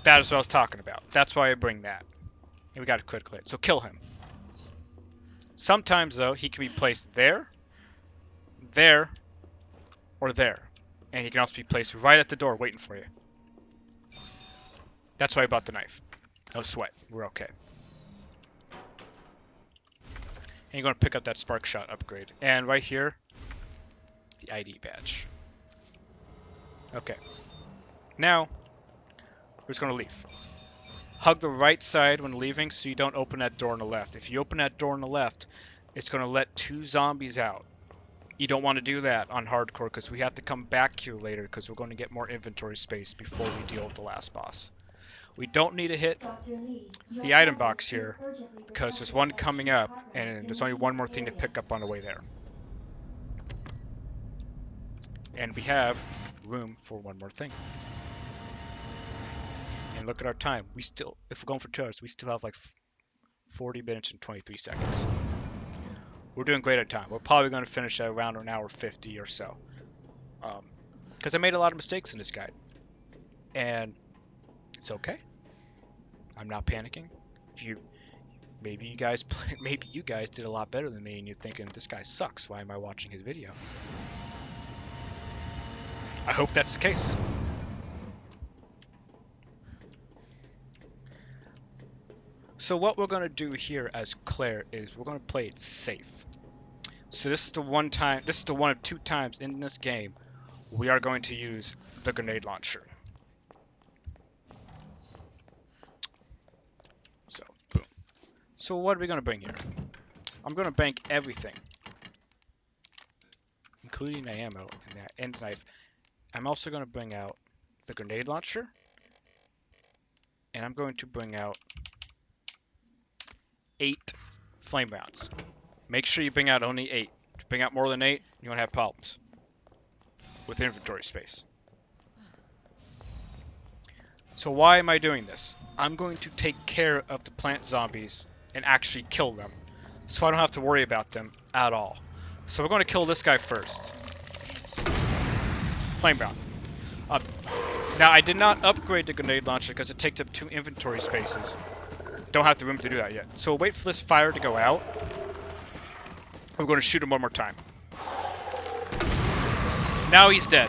That is what I was talking about. That's why I bring that. And we got a critical hit, so kill him. Sometimes, though, he can be placed there, there, or there. And he can also be placed right at the door waiting for you. That's why I bought the knife. No sweat. We're okay. And you're going to pick up that spark shot upgrade. And right here, the ID badge. Okay. Now, we're just going to leave. Hug the right side when leaving so you don't open that door on the left. If you open that door on the left, it's going to let 2 zombies out. You don't want to do that on hardcore because we have to come back here later because we're going to get more inventory space before we deal with the last boss. We don't need to hit the item box here because there's one coming up and there's only one more thing to pick up on the way there. And we have room for one more thing. And look at our time. We still, if we're going for 2 hours, we still have like 40 minutes and 23 seconds. We're doing great at time. We're probably going to finish at around an hour 50 or so. Because I made a lot of mistakes in this guide. And it's okay. I'm not panicking. Maybe you guys did a lot better than me and you're thinking, this guy sucks. Why am I watching his video? I hope that's the case. So what we're going to do here as Claire is we're going to play it safe. So this is the one of 2 times in this game we are going to use the grenade launcher. So, boom. So what are we going to bring here? I'm going to bank everything, including the ammo and the knife. I'm also going to bring out the grenade launcher, and I'm going to bring out 8 flame rounds. Make sure you bring out only 8. If you bring out more than 8, you're going to have problems with inventory space. So why am I doing this? I'm going to take care of the plant zombies and actually kill them, so I don't have to worry about them at all. So we're going to kill this guy first. Flame round. Now I did not upgrade the grenade launcher because it takes up 2 inventory spaces. Don't have the room to do that yet. So we'll wait for this fire to go out. We're going to shoot him one more time. Now he's dead.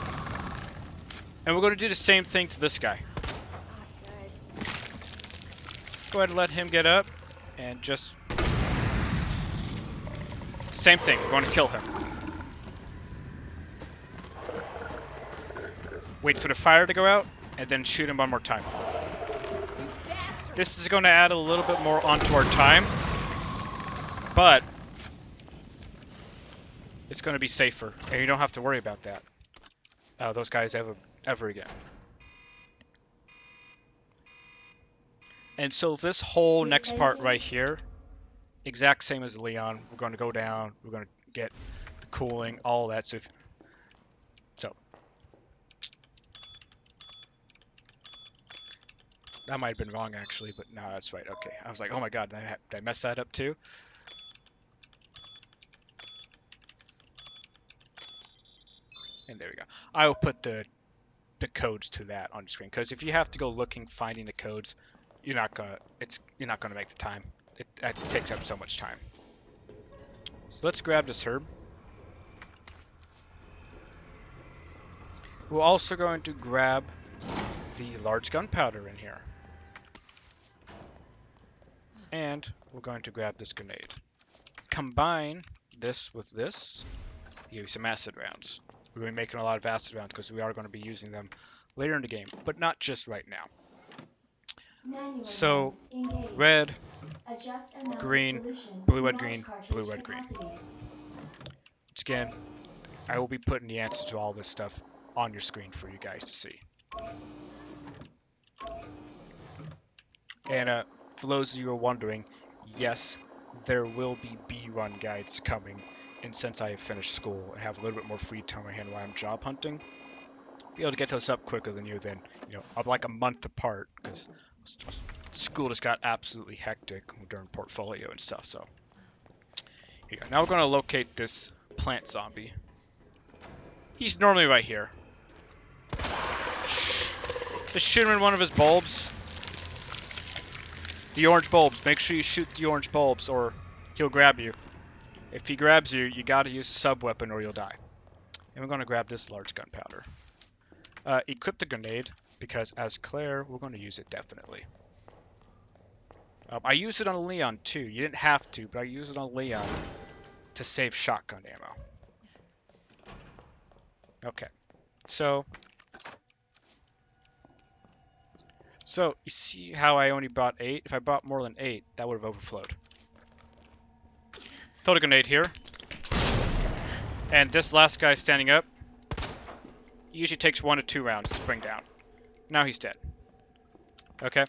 And we're going to do the same thing to this guy. Go ahead and let him get up. And just... same thing. We're going to kill him. Wait for the fire to go out. And then shoot him one more time. This is going to add a little bit more onto our time, but it's going to be safer, and you don't have to worry about that. Those guys ever again. And so this whole next part right here, exact same as Leon. We're going to go down. We're going to get the cooling, all that. So that might have been wrong, actually, but no, that's right. Okay. I was like, oh my god, did I mess that up too? And there we go. I will put the codes to that on the screen, because if you have to go finding the codes, you're not gonna make the time. It takes up so much time. So let's grab this herb. We're also going to grab the large gunpowder in here. And we're going to grab this grenade. Combine this with this. Give you some acid rounds. We're going to be making a lot of acid rounds because we are going to be using them later in the game, but not just right now. So, red, Adjust amount of green, solution blue, to red, match green, blue, cartridge red, green. capacity. Once again, I will be putting the answer to all this stuff on your screen for you guys to see. And for those of you who are wondering, yes, there will be B-run guides coming. And since I have finished school and have a little bit more free time on my hand while I'm job hunting, be able to get those up quicker than you then, I'm like a month apart because school just got absolutely hectic during portfolio and stuff. So here you go. Now we're going to locate this plant zombie. He's normally right here. Just shoot him in one of his bulbs. The orange bulbs. Make sure you shoot the orange bulbs or he'll grab you. If he grabs you, you gotta use a sub-weapon or you'll die. And we're gonna grab this large gunpowder. Equip the grenade, because as Claire, we're gonna use it definitely. I used it on Leon too. You didn't have to, but I used it on Leon to save shotgun ammo. Okay, so you see how I only bought 8? If I bought more than 8, that would have overflowed. Throw the grenade here. And this last guy standing up, usually takes 1 to 2 rounds to bring down. Now he's dead. Okay.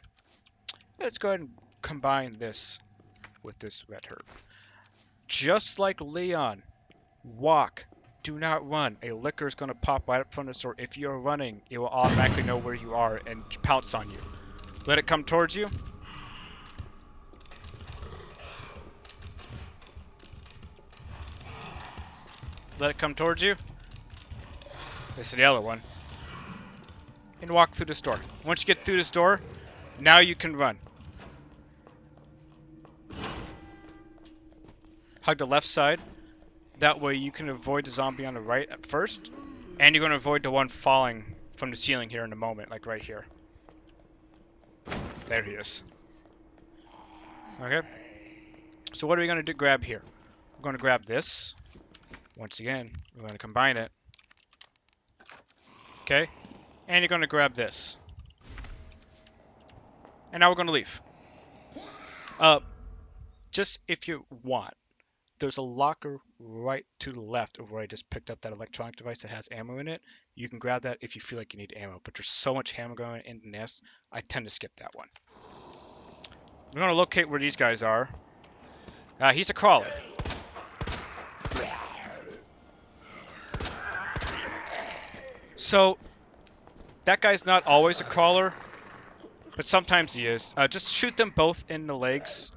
Let's go ahead and combine this with this red herb. Just like Leon, walk. Do not run. A licker is going to pop right up from the store. If you're running, it will automatically know where you are and pounce on you. Let it come towards you. Let it come towards you. This is the other one. And walk through this door. Once you get through this door, now you can run. Hug the left side. That way you can avoid the zombie on the right at first. And you're going to avoid the one falling from the ceiling here in a moment, like right here. There he is. Okay. So what are we going to grab here? We're going to grab this. Once again, we're going to combine it. Okay. And you're going to grab this. And now we're going to leave. Just if you want, there's a locker right to the left of where I just picked up that electronic device that has ammo in it. You can grab that if you feel like you need ammo, but there's so much ammo going in this, I tend to skip that one. We're going to locate where these guys are. He's a crawler. So, that guy's not always a crawler, but sometimes he is. Just shoot them both in the legs.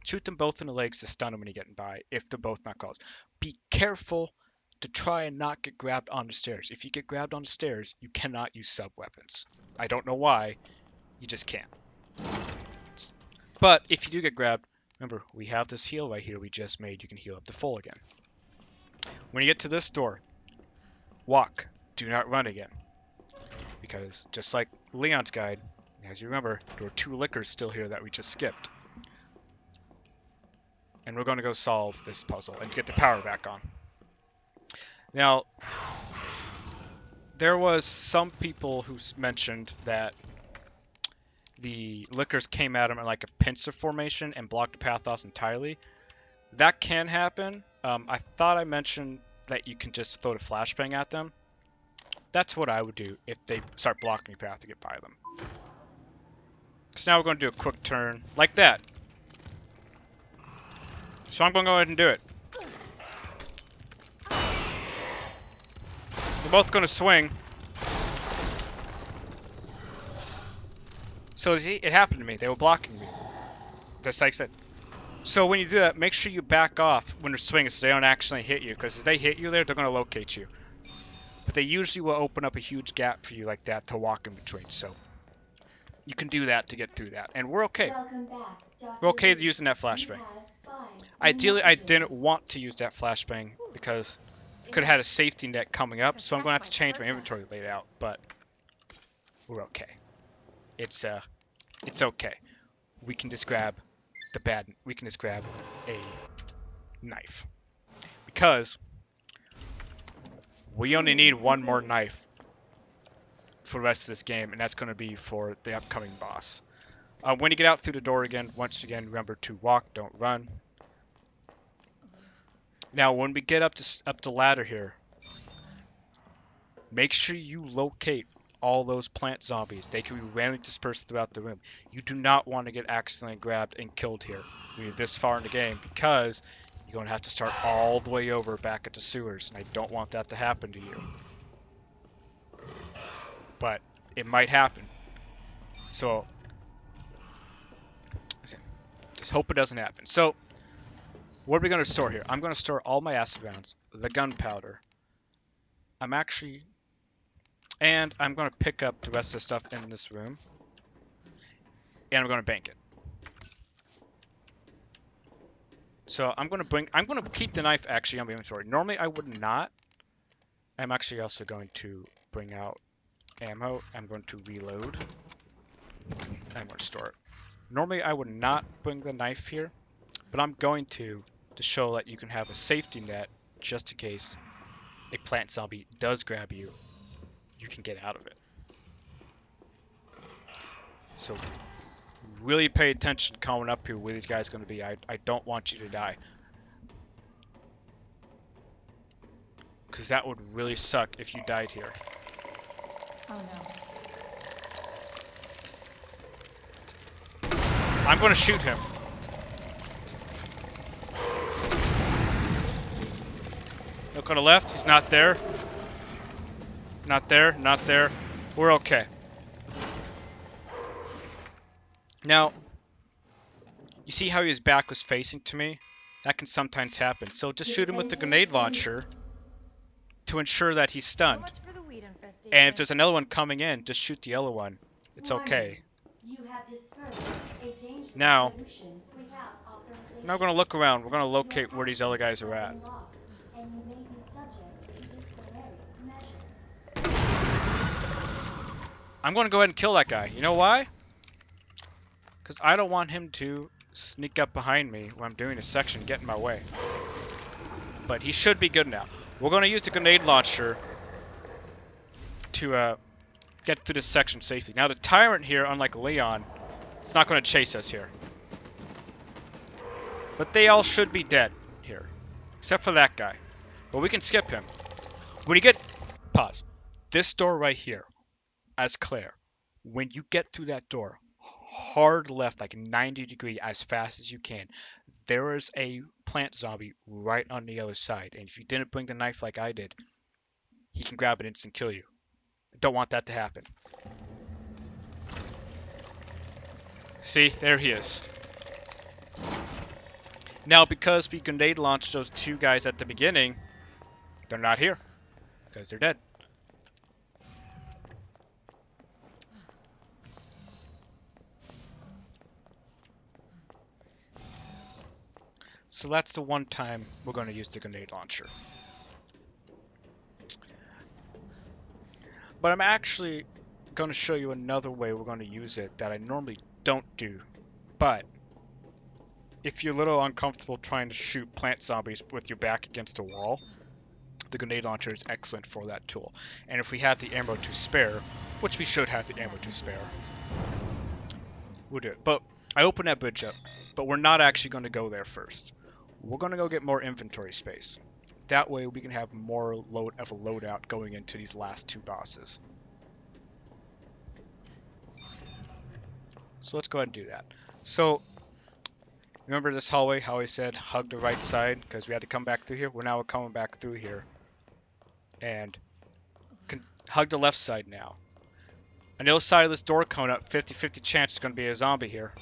Shoot them both in the legs to stun them when you're getting by, if they're both not crawlers. Be careful to try and not get grabbed on the stairs. If you get grabbed on the stairs, you cannot use sub-weapons. I don't know why, you just can't. But if you do get grabbed, remember, we have this heal right here we just made. You can heal up to full again. When you get to this door, walk. Do not run again. Because just like Leon's guide, as you remember, there were 2 lickers still here that we just skipped. And we're going to go solve this puzzle and get the power back on. Now, there was some people who mentioned that the lickers came at them in like a pincer formation and blocked the path off entirely. That can happen. I thought I mentioned that you can just throw the flashbang at them. That's what I would do if they start blocking your path to get by them. So now we're going to do a quick turn like that. So I'm going to go ahead and do it. We're both going to swing. So see, it happened to me. They were blocking me. Just like I said. So when you do that, make sure you back off when they're swinging so they don't actually hit you. Because if they hit you there, they're going to locate you. But they usually will open up a huge gap for you like that to walk in between. So you can do that to get through that. And we're okay. We're okay using that flashbang. Ideally, I didn't want to use that flashbang because I could have had a safety net coming up. So I'm going to have to change my inventory layout. But we're okay. It's okay. We can just grab we can just grab a knife. Because we only need one more knife for the rest of this game, and that's going to be for the upcoming boss. When you get out through the door again, once again, remember to walk, don't run. Now, when we get up the ladder here, make sure you locate all those plant zombies. They can be randomly dispersed throughout the room. You do not want to get accidentally grabbed and killed here when you're this far in the game, because you're going to have to start all the way over back at the sewers, and I don't want that to happen to you. But it might happen. So just hope it doesn't happen. So what are we going to store here? I'm going to store all my acid rounds, the gunpowder. And I'm going to pick up the rest of the stuff in this room. And I'm going to bank it. So I'm going to keep the knife actually on my inventory. Normally I would not. I'm actually also going to bring out ammo. I'm going to reload. I'm going to store it. Normally I would not bring the knife here, but I'm going to show that you can have a safety net just in case a plant zombie does grab you. You can get out of it. So really pay attention coming up here where these guys are going to be. I don't want you to die. Because that would really suck if you died here. Oh no. I'm going to shoot him. Look on the left. He's not there. Not there. Not there. We're okay. Now, you see how his back was facing to me? That can sometimes happen. So just shoot him with the grenade launcher to ensure that he's stunned. So much for the weed infestation. And if there's another one coming in, just shoot the yellow one. It's okay. You have dispersed a dangerous Now, solution without authorization. I'm now going to look around. We're going to locate where these other guys are at. And you may be subject to disciplinary measures. I'm going to go ahead and kill that guy. You know why? Because I don't want him to sneak up behind me when I'm doing a section and get in my way. But he should be good now. We're going to use the grenade launcher to get through this section safely. Now the Tyrant here, unlike Leon, is not going to chase us here. But they all should be dead here. Except for that guy. But we can skip him. When you get... Pause. This door right here, as Claire, when you get through that door, hard left, like 90 degree, as fast as you can, there is a plant zombie right on the other side. And if you didn't bring the knife like I did, he can grab it and instant kill you. Don't want that to happen. See, there he is. Now, because we grenade launched those two guys at the beginning, they're not here. Because they're dead. So that's the one time we're going to use the grenade launcher. But I'm actually going to show you another way we're going to use it that I normally don't do. But if you're a little uncomfortable trying to shoot plant zombies with your back against a wall, the grenade launcher is excellent for that tool. And if we have the ammo to spare, which we should have the ammo to spare, we'll do it. But I opened that bridge up, but we're not actually going to go there first. We're going to go get more inventory space. That way we can have more load of a loadout going into these last two bosses. So let's go ahead and do that. So, remember this hallway, how I said hug the right side because we had to come back through here? Well, now we're coming back through here. And hug the left side now. On the other side of this door coming up, 50-50 chance it's going to be a zombie here.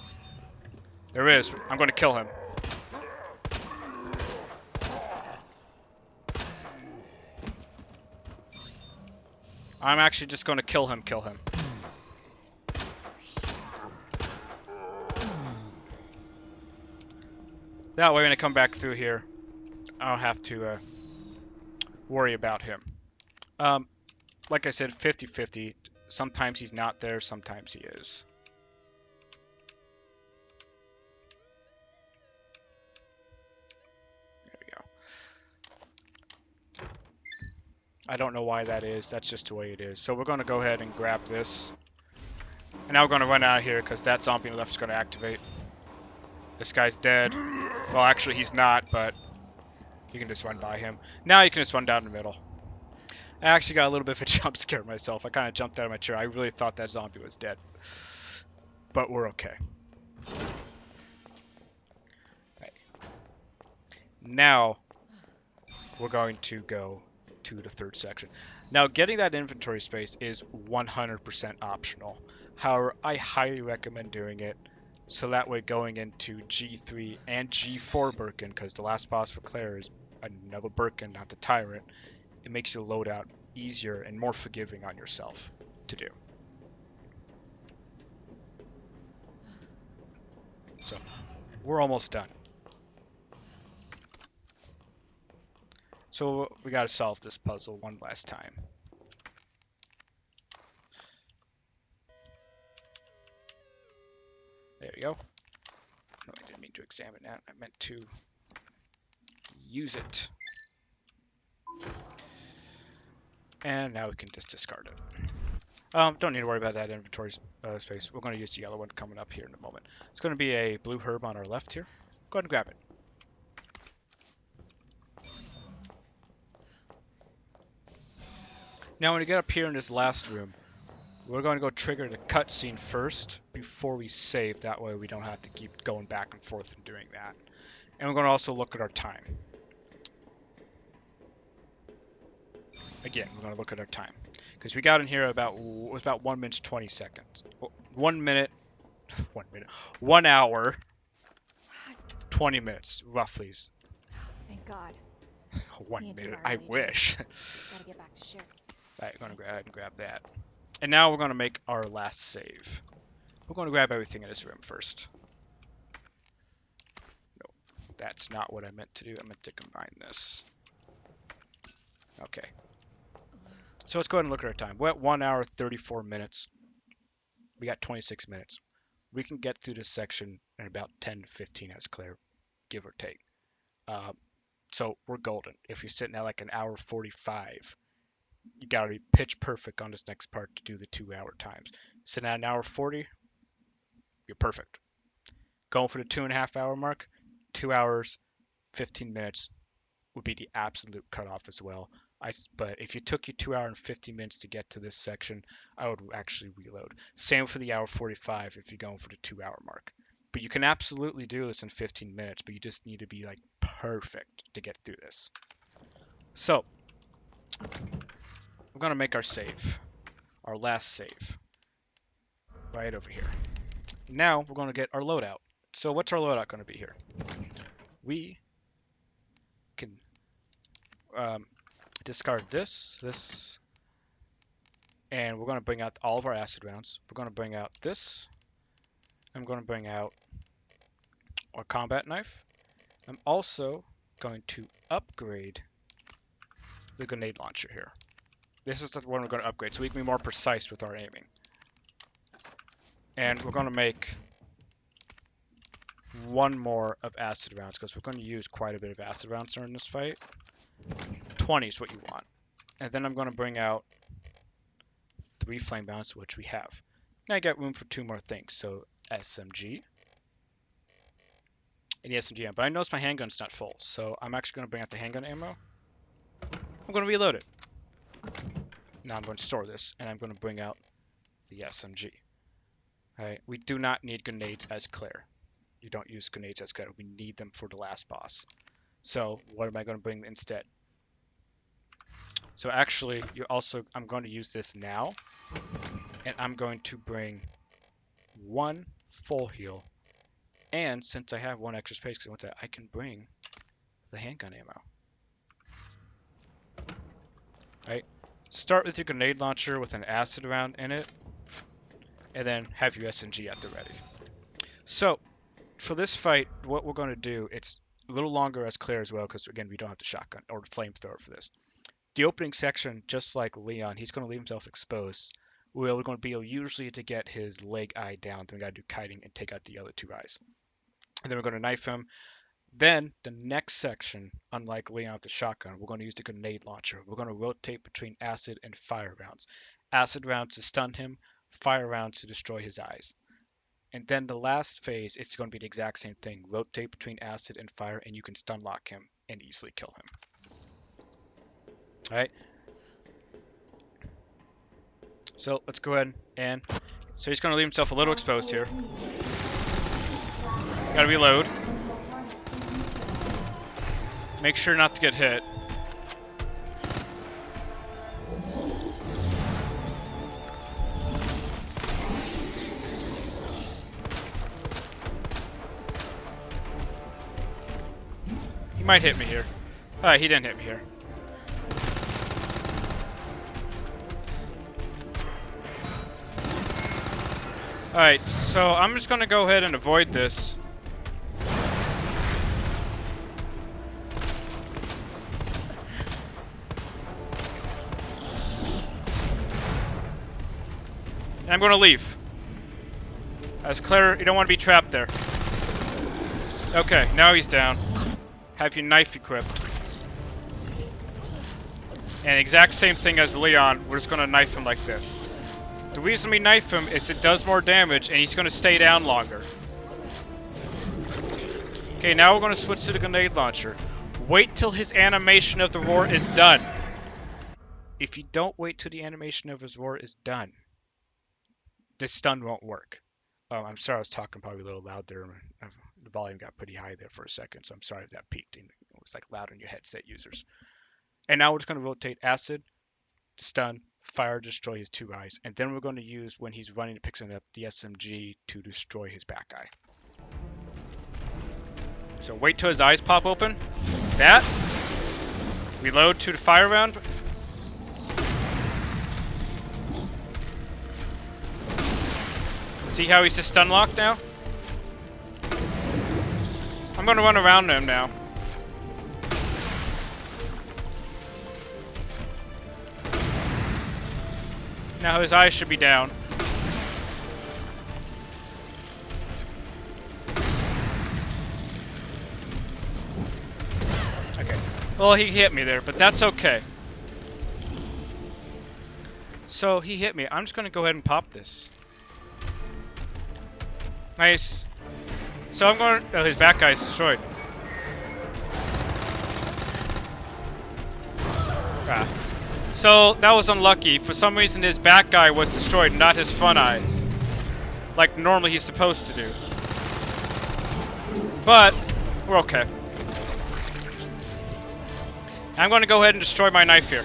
There is. I'm going to kill him. I'm actually just going to kill him. That way when I come back through here, I don't have to worry about him. Like I said, 50-50. Sometimes he's not there, sometimes he is. There we go. I don't know why that is. That's just the way it is. So we're going to go ahead and grab this. And now we're going to run out of here because that zombie on the left is going to activate. This guy's dead. Well, actually, he's not, but you can just run by him. Now you can just run down the middle. I actually got a little bit of a jump scare myself. I kind of jumped out of my chair. I really thought that zombie was dead. But we're okay. Right. Now, we're going to go to the third section. Now, getting that inventory space is 100% optional. However, I highly recommend doing it. So that way going into G3 and G4 Birkin, because the last boss for Claire is another Birkin, not the Tyrant, it makes your loadout easier and more forgiving on yourself to do. So, we're almost done. So we gotta solve this puzzle one last time. There we go. No, I didn't mean to examine that. I meant to use it. And now we can just discard it. Don't need to worry about that inventory space. We're going to use the yellow one coming up here in a moment. It's going to be a blue herb on our left here. Go ahead and grab it. Now when we get up here in this last room, we're going to go trigger the cutscene first before we save. That way we don't have to keep going back and forth and doing that. And we're going to also look at our time. Again, we're going to look at our time. Because we got in here about 1 minute 20 seconds. 1 hour, 20 minutes, roughly. Thank God. 1 Me and minute, Tamara I need wish. Gotta get back to Sherry. Alright, we're going to go ahead and grab that. And now we're going to make our last save. We're going to grab everything in this room first. No, that's not what I meant to do. I meant to combine this. Okay. So let's go ahead and look at our time. We're at 1 hour, 34 minutes. We got 26 minutes. We can get through this section in about 10 to 15 as Claire, give or take. So we're golden. If you're sitting at like an hour 45, you gotta be pitch perfect on this next part to do the 2 hour times. Sitting at an hour 40, you're perfect. Going for the 2.5 hour mark, 2 hours, 15 minutes would be the absolute cutoff as well. But if it took you 2 hours and 50 minutes to get to this section, I would actually reload. Same for the hour 45 if you're going for the 2 hour mark. But you can absolutely do this in 15 minutes, but you just need to be like perfect to get through this. So, we're going to make our save, our last save, right over here. Now we're going to get our loadout. So what's our loadout going to be here? We can discard this, and we're going to bring out all of our acid rounds. We're going to bring out this. I'm going to bring out our combat knife. I'm also going to upgrade the grenade launcher here. This is the one we're going to upgrade, so we can be more precise with our aiming. And we're going to make one more of acid rounds, because we're going to use quite a bit of acid rounds during this fight. 20 is what you want. And then I'm going to bring out 3 flame rounds, which we have. Now I got room for 2 more things, so SMG and the SMG ammo. But I noticed my handgun's not full, so I'm actually going to bring out the handgun ammo. I'm going to reload it. Now I'm going to store this, and I'm going to bring out the SMG. Alright, we do not need grenades as Claire. You don't use grenades as Claire. We need them for the last boss. So what am I going to bring instead? So actually, I'm going to use this now, and I'm going to bring 1 full heal. And since I have 1 extra space, because I want that, I can bring the handgun ammo. Right? Start with your grenade launcher with an acid round in it, and then have your SMG at the ready. So, for this fight, what we're going to do, it's a little longer as Claire as well, because again, we don't have the shotgun or the flamethrower for this. The opening section, just like Leon, he's going to leave himself exposed. We're going to be able usually to get his leg eye down, then we got to do kiting and take out the other 2 eyes. And then we're going to knife him. Then the next section, unlike Leon with the shotgun, we're going to use the grenade launcher. We're going to rotate between acid and fire rounds. Acid rounds to stun him, fire rounds to destroy his eyes. And then the last phase, it's going to be the exact same thing. Rotate between acid and fire, and you can stun lock him and easily kill him. Alright. So let's go ahead and... So he's going to leave himself a little exposed here. Gotta reload. Make sure not to get hit. He might hit me here. He didn't hit me here. Alright, so I'm just gonna go ahead and avoid this. And I'm gonna leave. As Claire, you don't want to be trapped there. Okay, now he's down. Have your knife equipped. And exact same thing as Leon, we're just gonna knife him like this. The reason we knife him is it does more damage and he's gonna stay down longer. Okay, now we're gonna switch to the grenade launcher. Wait till his animation of the roar is done. If you don't wait till the animation of his roar is done, this stun won't work. I'm sorry I was talking probably a little loud there. The volume got pretty high there for a second, so I'm sorry if that peaked. It was like loud on your headset users. And now we're just going to rotate acid, stun, fire, destroy his two eyes. And then we're going to use, when he's running to pick something up, the SMG to destroy his back eye. So wait till his eyes pop open. That. Reload to the fire round. See how he's just stun locked now? I'm gonna run around him now. Now his eyes should be down. Okay. Well, he hit me there, but that's okay. So he hit me. I'm just gonna go ahead and pop this. Nice. So I'm going. Oh, his back guy is destroyed. Ah. So that was unlucky. For some reason, his back guy was destroyed, not his front eye, like normally he's supposed to do. But we're okay. I'm going to go ahead and destroy my knife here.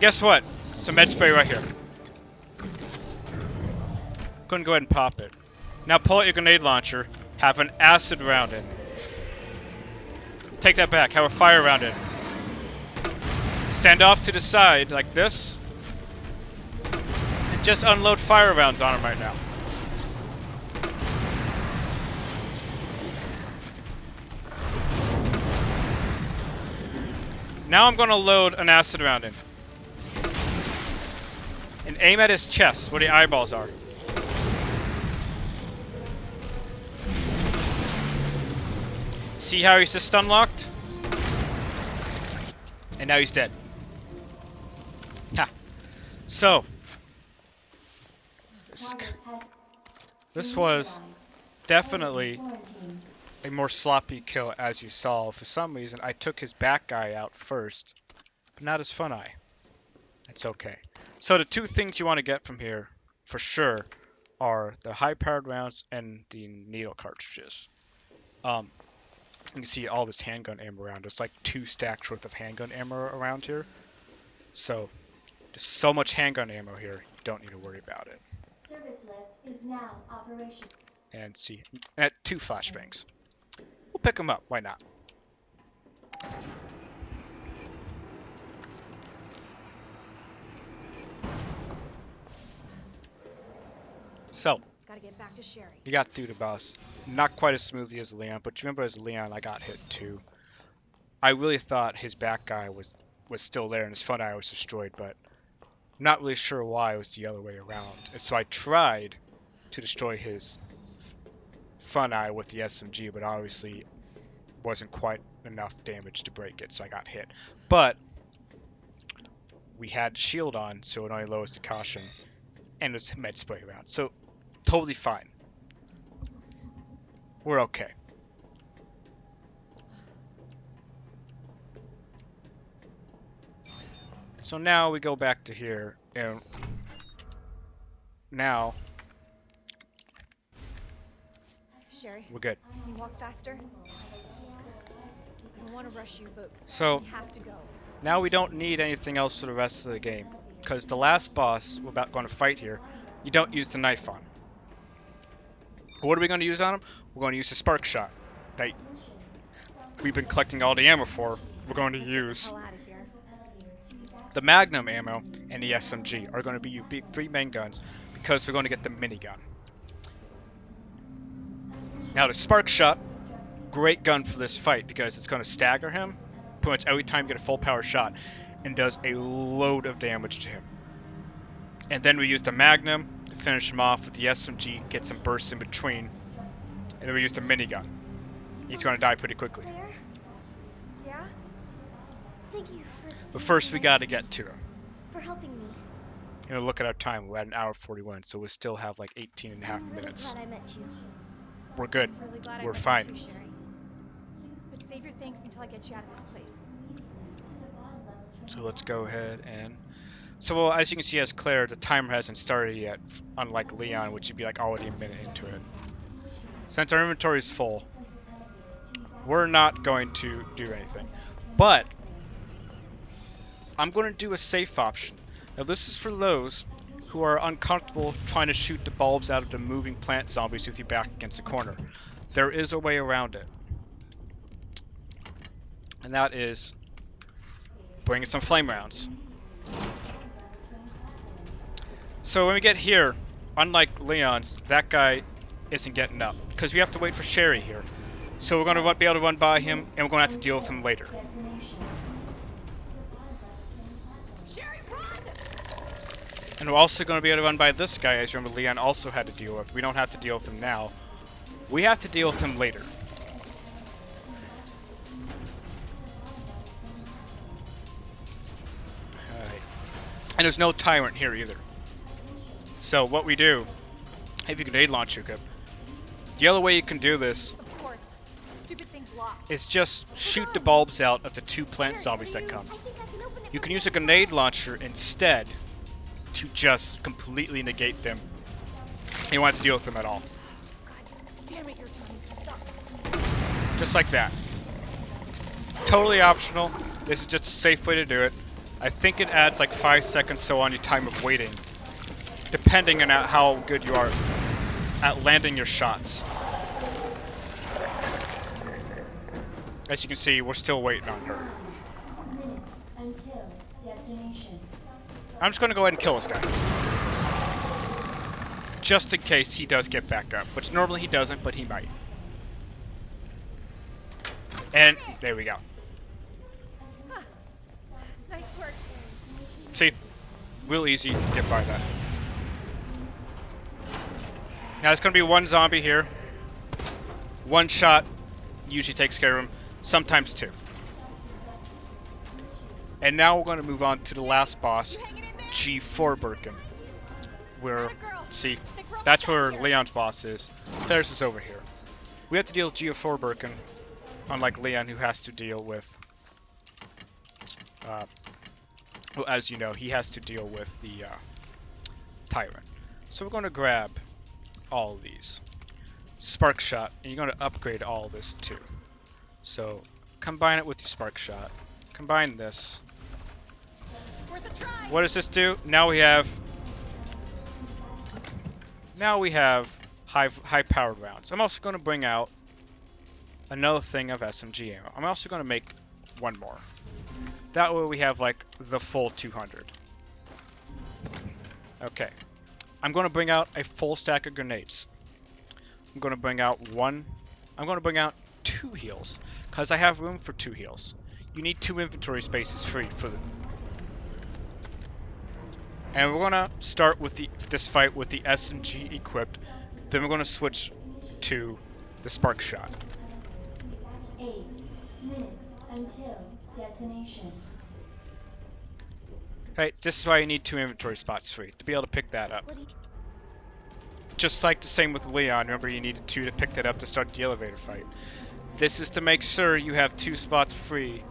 Guess what? Some med spray right here. Go ahead and pop it. Now pull out your grenade launcher. Have an acid round in. Take that back. Have a fire round in. Stand off to the side like this. And just unload fire rounds on him right now. Now I'm going to load an acid round in. And aim at his chest, where the eyeballs are. See how he's just stun locked? And now he's dead. Ha. So. This was definitely a more sloppy kill, as you saw. For some reason, I took his back guy out first, but not his front eye. It's okay. So the two things you want to get from here, for sure, are the high-powered rounds and the needle cartridges. You can see all this handgun ammo around. There's like 2 stacks worth of handgun ammo around here. So there's so much handgun ammo here, you don't need to worry about it. Service lift is now operational. And see, at 2 flashbangs. We'll pick them up. Why not? So, Gotta get back to Sherry. you got through the boss. Not quite as smoothly as Leon, but you remember as Leon, I got hit too. I really thought his back guy was still there and his front eye was destroyed, but not really sure why it was the other way around. And so I tried to destroy his front eye with the SMG, but obviously wasn't quite enough damage to break it, so I got hit. But we had shield on, so it only lowers the caution, and it was med spray round, so totally fine. We're okay. So now we go back to here, and now Sherry, we're good. can you walk faster? I don't want to rush you, but So we have to go. now we don't need anything else for the rest of the game, because the last boss we're about going to fight here, you don't use the knife on. What are we going to use on him? We're going to use the spark shot that we've been collecting all the ammo for. We're going to use Hell out of here. the Magnum ammo and the SMG are going to be your big 3 main guns, because we're going to get the minigun. Now the spark shot, great gun for this fight because it's going to stagger him pretty much every time you get a full power shot and does a load of damage to him. And then we use the Magnum to finish him off with the SMG, get some bursts in between, and then we use the minigun. He's going to die pretty quickly. Claire? Yeah? Thank you But first we got to get to him. for helping me. You know, look at our time. We're at 1:41, so we still have like 18 and a half I'm really minutes. glad I met you. We're good. I'm really glad I We're met you fine. too, Sherry. But save your thanks until I get you out of this place. So let's go ahead and... So, well, as you can see as Claire, the timer hasn't started yet, unlike Leon, which would be like already a minute into it. Since our inventory is full, we're not going to do anything. But, I'm going to do a safe option. Now this is for those who are uncomfortable trying to shoot the bulbs out of the moving plant zombies with your back against the corner. There is a way around it. And that is bringing some flame rounds. So when we get here, unlike Leon's, that guy isn't getting up because we have to wait for Sherry here. So we're going to be able to run by him, and we're going to have to deal with him later. Sherry, run! And we're also going to be able to run by this guy, as you remember Leon also had to deal with. We don't have to deal with him now. We have to deal with him later. Alright. And there's no Tyrant here either. So what we do, if you grenade launcher could, the other way you can do this Of course. Stupid thing's locked. is just shoot the bulbs out of the 2 plant zombies that come. I think I can open it. You can use a grenade launcher instead to just completely negate them. You don't have to deal with them at all. Damn it, your timing sucks. Just like that. Totally optional. This is just a safe way to do it. I think it adds like 5 seconds so on your time of waiting, depending on how good you are at landing your shots. As you can see, we're still waiting on her. Minutes until detonation. I'm just going to go ahead and kill this guy. Just in case he does get back up, which normally he doesn't, but he might. And there we go. Nice work. See? Real easy to get by that. Now there's going to be 1 zombie here. 1 shot usually takes care of him. Sometimes 2. And now we're going to move on to the last boss, G4 Birkin. Where, see, that's where Leon's boss is. Theirs is over here. We have to deal with G4 Birkin, unlike Leon, who has to deal with, well, as you know, he has to deal with the Tyrant. So we're going to grab all of these. Spark Shot, and you're going to upgrade all of this too. So combine it with your Spark Shot. Combine this. Worth a try. What does this do? Now we have high powered rounds. I'm also going to bring out another thing of SMG ammo. I'm also going to make 1 more. That way we have like the full 200. Okay. I'm going to bring out a full stack of grenades. I'm going to bring out 2 heals, because I have room for 2 heals. You need 2 inventory spaces free for them. And we're going to start with this fight with the SMG equipped. Then we're going to switch to the Spark Shot. 8, minutes until detonation. Right, this is why you need 2 inventory spots free, to be able to pick that up. Just like the same with Leon, remember you needed 2 to pick that up to start the elevator fight. This is to make sure you have 2 spots free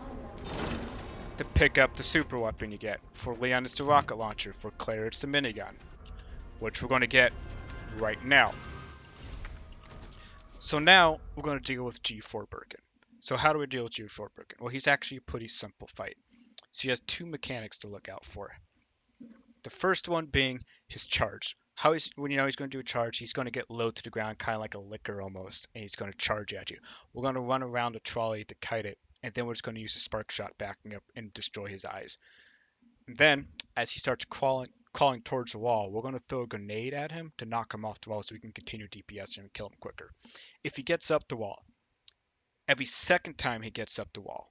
to pick up the super weapon you get. For Leon, it's the rocket launcher. For Claire, it's the minigun, which we're going to get right now. So now we're going to deal with G4 Birkin. So how do we deal with G4 Birkin? Well, he's actually a pretty simple fight. So he has 2 mechanics to look out for. The first one being his charge. When you know he's going to do a charge, he's going to get low to the ground, kind of like a licker almost, and he's going to charge at you. We're going to run around a trolley to kite it, and then we're just going to use a spark shot backing up and destroy his eyes. And then, as he starts crawling towards the wall, we're going to throw a grenade at him to knock him off the wall so we can continue DPS and kill him quicker. If he gets up the wall, every second time he gets up the wall,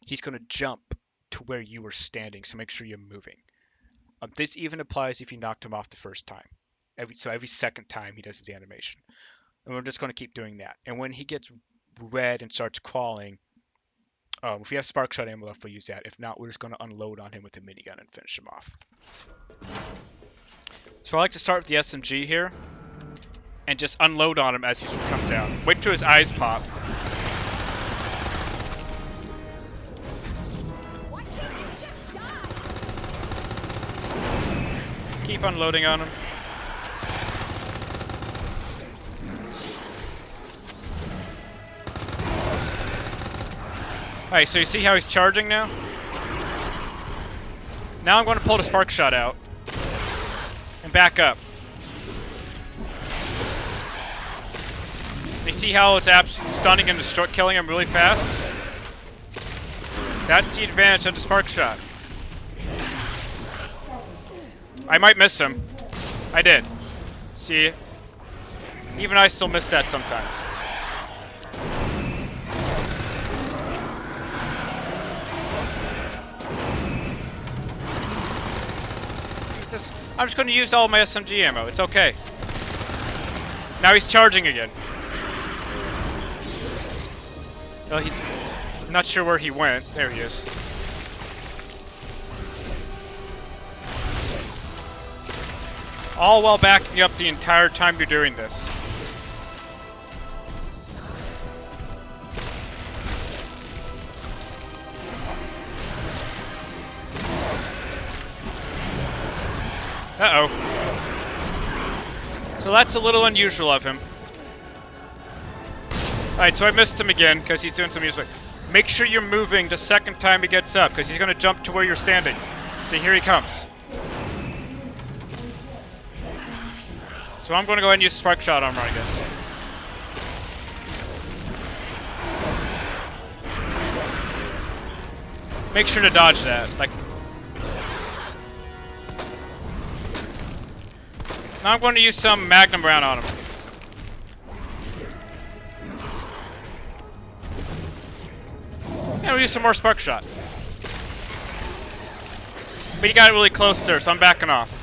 he's going to jump to where you were standing, so make sure you're moving. This even applies if you knocked him off the first time. Every second time he does his animation. And we're just going to keep doing that. And when he gets red and starts crawling, if we have spark shot ammo left, we'll use that. If not, we're just going to unload on him with a minigun and finish him off. So I like to start with the SMG here and just unload on him as he comes out. Wait till his eyes pop. Why can't you just die? Keep unloading on him. Alright, so you see how he's charging now? Now I'm going to pull the spark shot out and back up. You see how it's absolutely stunning and killing him really fast? That's the advantage of the spark shot. I might miss him. I did. See? Even I still miss that sometimes. I'm just going to use all my SMG ammo. It's okay. Now he's charging again. Well, I'm not sure where he went. There he is. All while backing up the entire time you're doing this. Uh-oh. So that's a little unusual of him. Alright, so I missed him again because he's doing some music. Make sure you're moving the second time he gets up because he's going to jump to where you're standing. See, here he comes. So I'm going to go ahead and use Spark Shot on him again. Make sure to dodge that. Now I'm going to use some Magnum round on him. And we'll use some more Spark Shot. But he got really close there, so I'm backing off.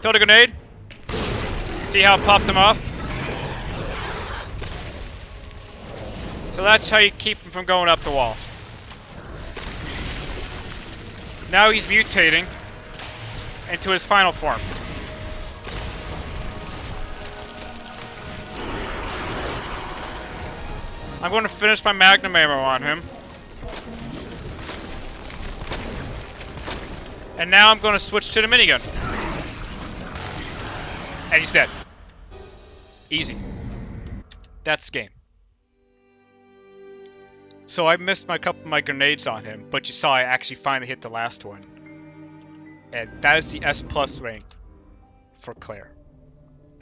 Throw the grenade. See how it popped him off? So that's how you keep him from going up the wall. Now he's mutating into his final form. I'm going to finish my Magnum ammo on him. And now I'm going to switch to the minigun. And he's dead. Easy. That's game. So I missed my couple of my grenades on him, but you saw I actually finally hit the last one. And that is the S plus rank for Claire.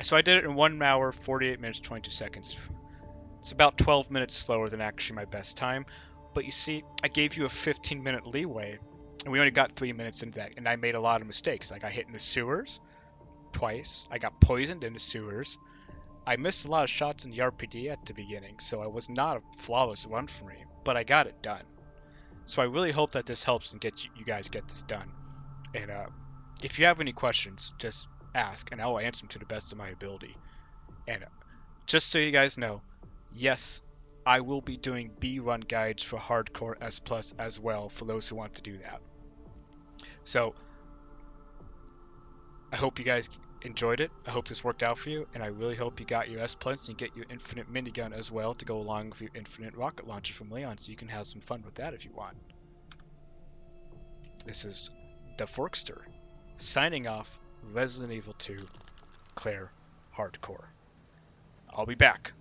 So I did it in 1 hour, 48 minutes, 22 seconds. It's about 12 minutes slower than actually my best time. But you see, I gave you a 15-minute leeway, and we only got 3 minutes into that. And I made a lot of mistakes. Like I hit in the sewers twice. I got poisoned in the sewers. I missed a lot of shots in the RPD at the beginning, so it was not a flawless run for me, but I got it done. So I really hope that this helps and you guys get this done. And if you have any questions, just ask, and I will answer them to the best of my ability. And just so you guys know, yes, I will be doing B run guides for Hardcore S Plus as well for those who want to do that. So I hope you guys enjoyed it. I hope this worked out for you, and I really hope you got your S Plus and get your infinite minigun as well to go along with your infinite rocket launcher from Leon, so you can have some fun with that if you want. This is the Forkster signing off. Resident Evil 2 Claire Hardcore. I'll be back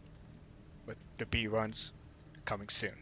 with the B runs coming soon.